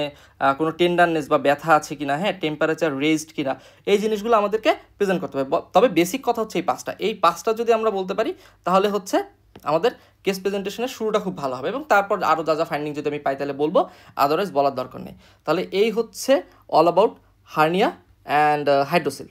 কোনো টেন্ডারনেস বা ব্যথা আছে কিনা, হ্যাঁ, টেম্পারেচার রেজড কিনা, এই জিনিসগুলো আমাদেরকে প্রেজেন্ট করতে হবে। তবে বেসিক কথা হচ্ছে এই পাঁচটা যদি আমরা বলতে পারি তাহলে হচ্ছে আমাদের কেস প্রেজেন্টেশনের শুরুটা খুব ভালো হবে, এবং তারপর আরও যা যা ফাইন্ডিং যদি আমি পাই তাহলে বলবো, আদারওয়াইজ বলার দরকার নেই। তাহলে এই হচ্ছে all about hernia and hydrocele.